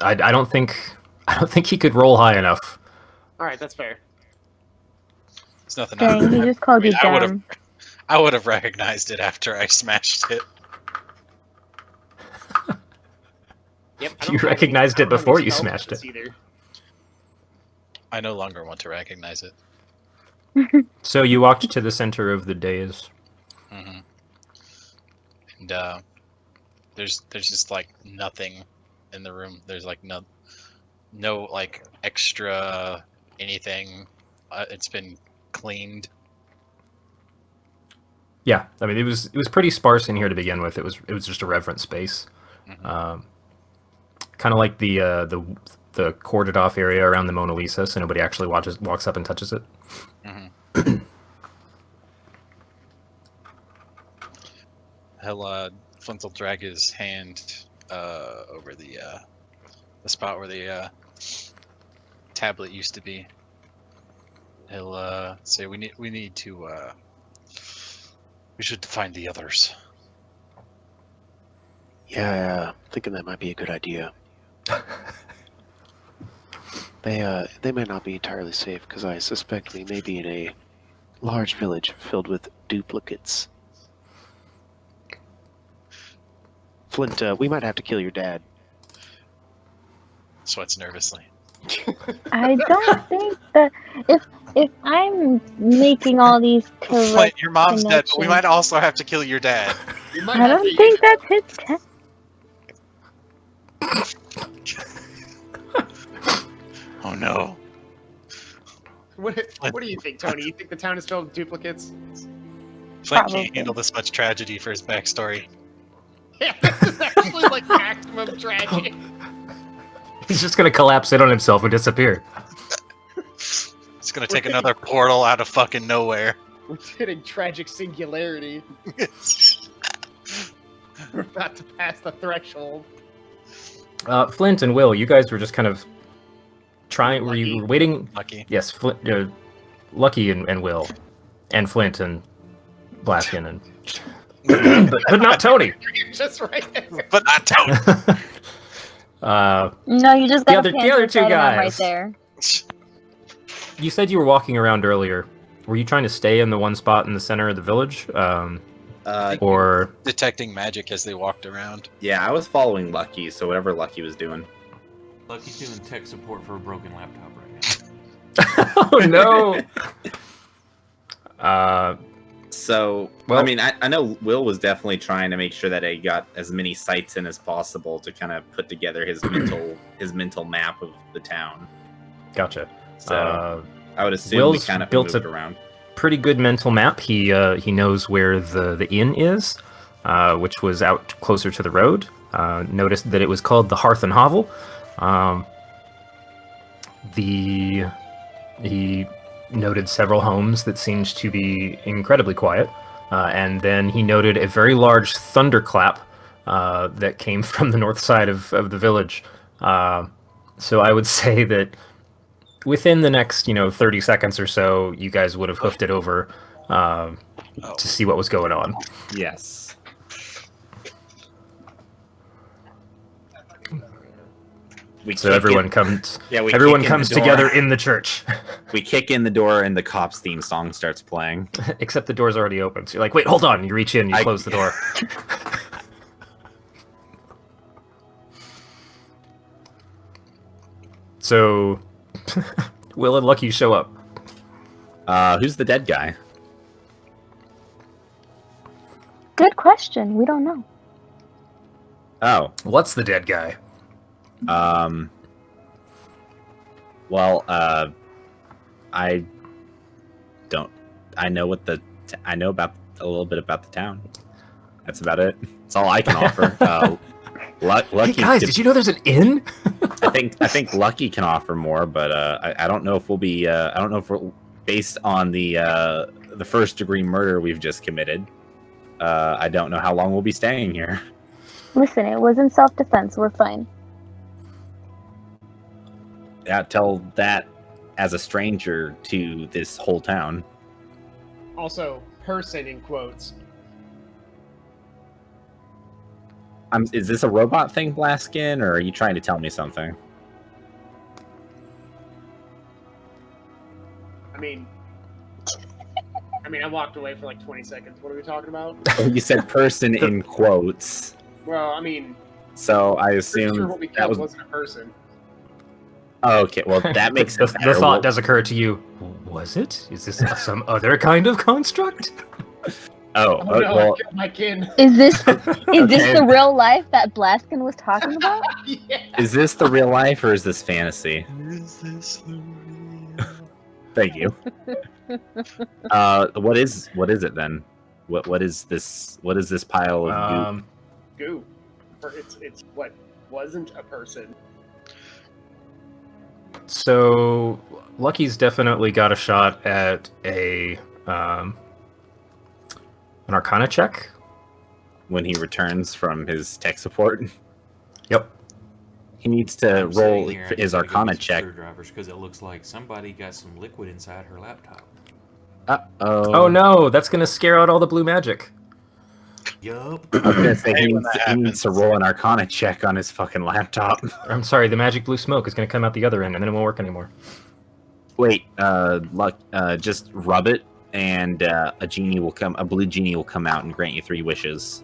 I don't think he could roll high enough. All right, that's fair. It's nothing. Dang, he just called you dumb. I would have recognized it after I smashed it. Yep, You recognized it before you smashed it. Either. I no longer want to recognize it. So you walked to the center of the dais. Mm-hmm. And there's just like nothing in the room. There's like no like extra anything. It's been cleaned. Yeah, I mean it was pretty sparse in here to begin with. It was just a reverent space. Mm-hmm. Kind of like the corded off area around the Mona Lisa, so nobody actually walks up and touches it. Mm-hmm. Flint will drag his hand over the spot where the tablet used to be. He'll say, "We need to. We should find the others." Yeah, thinking that might be a good idea. They may not be entirely safe because I suspect we may be in a large village filled with duplicates. Flint, we might have to kill your dad. Sweats nervously. I don't think that if I'm making all these correct Flint, your mom's dead, but we connections- might also have to kill your dad. I don't think that's his test. Oh no. What do you think, Tony? You think the town is filled with duplicates? Flint Probably. can't handle this much tragedy for his backstory. Yeah, this is actually like maximum tragic. He's just gonna collapse in on himself and disappear. It's gonna take another portal out of fucking nowhere. We're hitting tragic singularity. We're about to pass the threshold. Flint and Will, you guys were just kind of trying. Were you waiting? Lucky. Yes, Flint, Lucky and Will, and Flint and Blaskin and. but not Tony. You're just right there. But not Tony. No, you just got the other two guys. right there. You said you were walking around earlier. Were you trying to stay in the one spot in the center of the village? or detecting magic as they walked around. Yeah, I was following Lucky, so whatever Lucky was doing. Lucky's doing tech support for a broken laptop right now. oh no. So, Well- I mean, I know Will was definitely trying to make sure that he got as many sites in as possible to kind of put together his mental map of the town. Gotcha. So I would assume Will's we kind of built moved around. Pretty good mental map. He knows where the inn is, which was out closer to the road. Noticed that it was called the Hearth and Hovel. He noted several homes that seemed to be incredibly quiet, and then he noted a very large thunderclap that came from the north side of the village. So I would say that within the next 30 seconds or so, you guys would have hoofed it over to see what was going on. Yes. So everyone comes. Yeah, everyone comes together in the church. We kick in the door, and the cops' theme song starts playing. Except the door's already open. So you're like, wait, hold on. You reach in, you close the door. So, Will and Lucky show up. Who's the dead guy? Good question. We don't know. Oh, What's the dead guy? Well, I don't. I know I know about a little bit about the town. That's about it. That's all I can offer. Lucky. Hey guys, did you know there's an inn? I think Lucky can offer more, but I don't know if we'll be. I don't know if we're based on the first degree murder we've just committed. I don't know how long we'll be staying here. Listen, it was in self-defense. We're fine. Yeah, tell that as a stranger to this whole town. Also, person in quotes. Is this a robot thing, Blaskin, or are you trying to tell me something? I mean, I walked away for like 20 seconds. What are we talking about? You said person in quotes. Well, I mean, So I pretty assumed sure what we that killed was... wasn't a person. Oh, okay, well, that makes the, it the better. thought does occur to you. Was it? Is this some other kind of construct? Oh no, I well, killed my kin. Is this this Okay. the real life that Blaskin was talking about? Yeah. is this the real life or is this fantasy? Is this the Thank you. What is it then? What is this? What is this pile of goop? Goo. It's what wasn't a person. So Lucky's definitely got a shot at an Arcana check. When he returns from his tech support, Yep. he needs to I'm sitting roll here, I his just gotta go Arcana get some check. screwdrivers because it looks like somebody got some liquid inside her laptop. Oh no, that's gonna scare out all the blue magic. Yup. I was gonna say Hey, he when needs, that he needs to roll an Arcana check on his fucking laptop. I'm sorry, the magic blue smoke is gonna come out the other end, and then it won't work anymore. Wait, just rub it, and a blue genie will come out and grant you 3 wishes.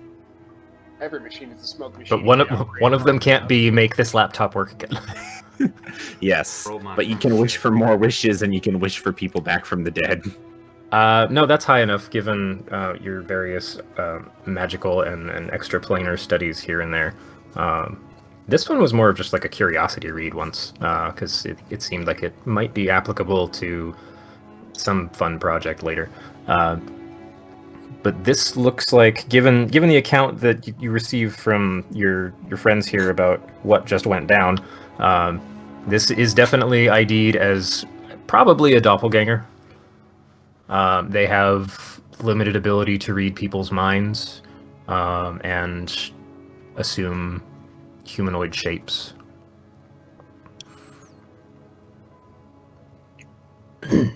Every machine is a smoke machine. But one of them can't be make this laptop work again. Yes, Roll my but you can wish for more wishes, and you can wish for people back from the dead. No, that's high enough given your various magical and extra planar studies here and there. This one was more of just like a curiosity read once, because it seemed like it might be applicable to some fun project later. But this looks like, given the account that you received from your friends here about what just went down, this is definitely ID'd as probably a doppelganger. They have limited ability to read people's minds and assume humanoid shapes.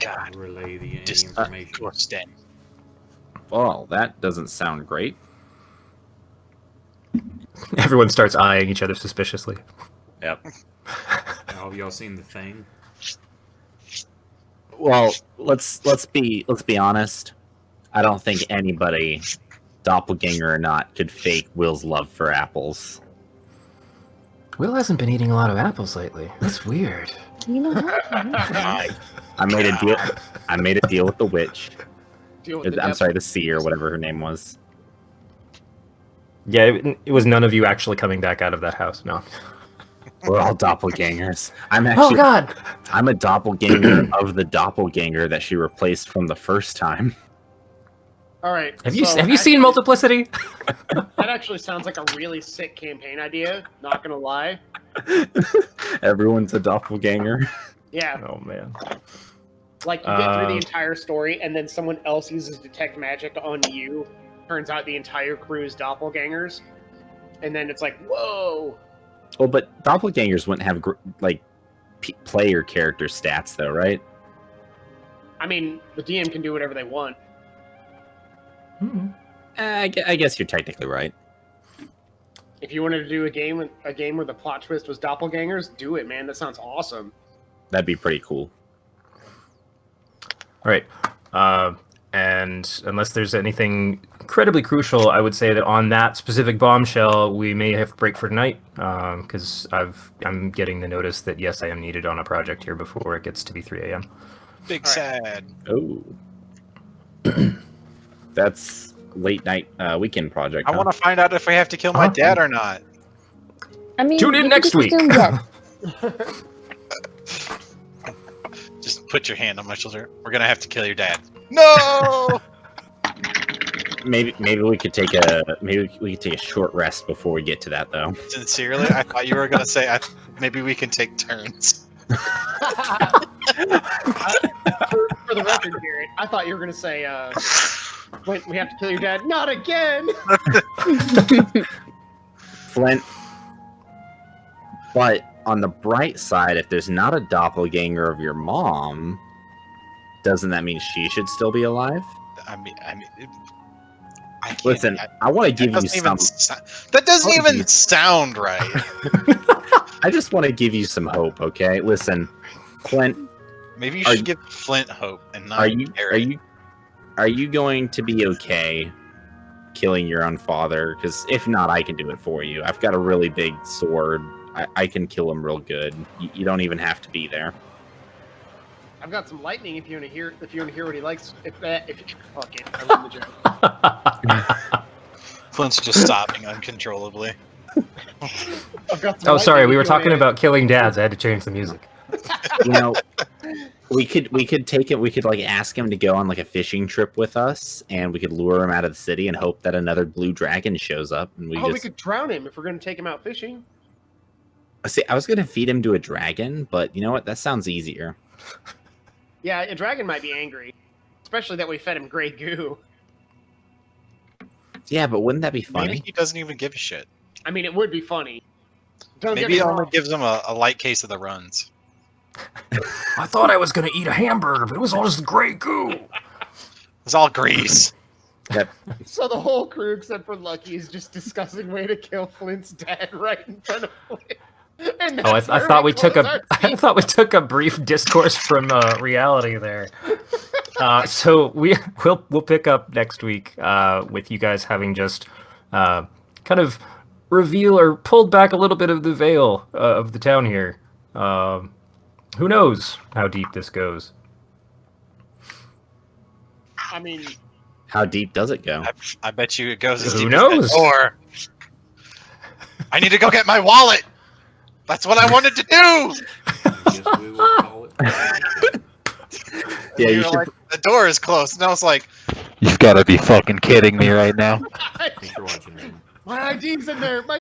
God, Relay the just information. stand. Well, that doesn't sound great. Everyone starts eyeing each other suspiciously. Yep. Have y'all seen the thing? Well, let's be honest. I don't think anybody doppelganger or not, could fake Will's love for apples. Will hasn't been eating a lot of apples lately. That's weird. You know what? I made a deal. I made a deal with the witch. Deal with the I'm devil. sorry, the seer, whatever her name was. Yeah, it was none of you actually coming back out of that house. No. We're all doppelgangers. I'm Oh actually. God! I'm a doppelganger of the doppelganger that she replaced from the first time. All right. Have you so seen actually, Multiplicity? That actually sounds like a really sick campaign idea. Not gonna lie. Everyone's a doppelganger. Yeah. Oh man. Like you get through the entire story, and then someone else uses detect magic on you. Turns out the entire crew is doppelgangers, and then it's like, whoa. Well, but doppelgangers wouldn't have player character stats, though, right? I mean, the DM can do whatever they want. Hmm. I guess you're technically right. If you wanted to do a game where the plot twist was doppelgangers, do it, man. That sounds awesome. That'd be pretty cool. All right. And unless there's anything incredibly crucial, I would say that on that specific bombshell, we may have to break for tonight, because I'm getting the notice that yes, I am needed on a project here before it gets to be 3 a.m. Big All sad. Oh, that's late night weekend project. I want to find out if I have to kill my dad or not. I mean, Tune in you next could week. assume yes. Just put your hand on my shoulder. We're gonna have to kill your dad. No. Maybe we could take a short rest before we get to that, though. Sincerely, I thought you were gonna say maybe we can take turns. For the record, Garrett, I thought you were going to say, wait, we have to kill your dad. Not again! Flint. But on the bright side, if there's not a doppelganger of your mom, doesn't that mean she should still be alive? I mean, I can't, Listen, I want to give you some. That doesn't even sound right. I just want to give you some hope, okay? Listen, Flint. Maybe you should give Flint hope and not. Are you going to be okay killing your own father? Because if not, I can do it for you. I've got a really big sword. I can kill him real good. You don't even have to be there. I've got some lightning if you want to hear what he likes. Fuck it, I ruined the joke. Flint's just stopping uncontrollably. I've got some Oh, sorry, lightning we if were you wanna- talking about killing dads. I had to change the music. You know, we could take it. We could like ask him to go on like a fishing trip with us, and we could lure him out of the city and hope that another blue dragon shows up. And we we could drown him if we're going to take him out fishing. see. I was gonna feed him to a dragon, but you know what? That sounds easier. Yeah, a dragon might be angry, especially that we fed him gray goo. Yeah, but wouldn't that be funny? Maybe he doesn't even give a shit. I mean, it would be funny. Don't get Maybe me it only wrong. gives him a light case of the runs. I thought I was gonna eat a hamburger, but it was all just gray goo. It's all grease. So the whole crew, except for Lucky, is just discussing way to kill Flint's dad right in front of Flint. And Oh, I that's where thought we close took our I scene. thought we took a brief discourse from reality there. So we'll pick up next week with you guys having just kind of reveal or pulled back a little bit of the veil of the town here. Who knows how deep this goes? I mean, How deep does it go? I bet you it goes as Who deep knows? as that door. I need to go get my wallet. That's what I wanted to do. I guess we will call it. Yeah, you You're should. like, the door is closed, and I was like, "You've got to be fucking kidding me right now." Thanks for watching. my ID's in there. My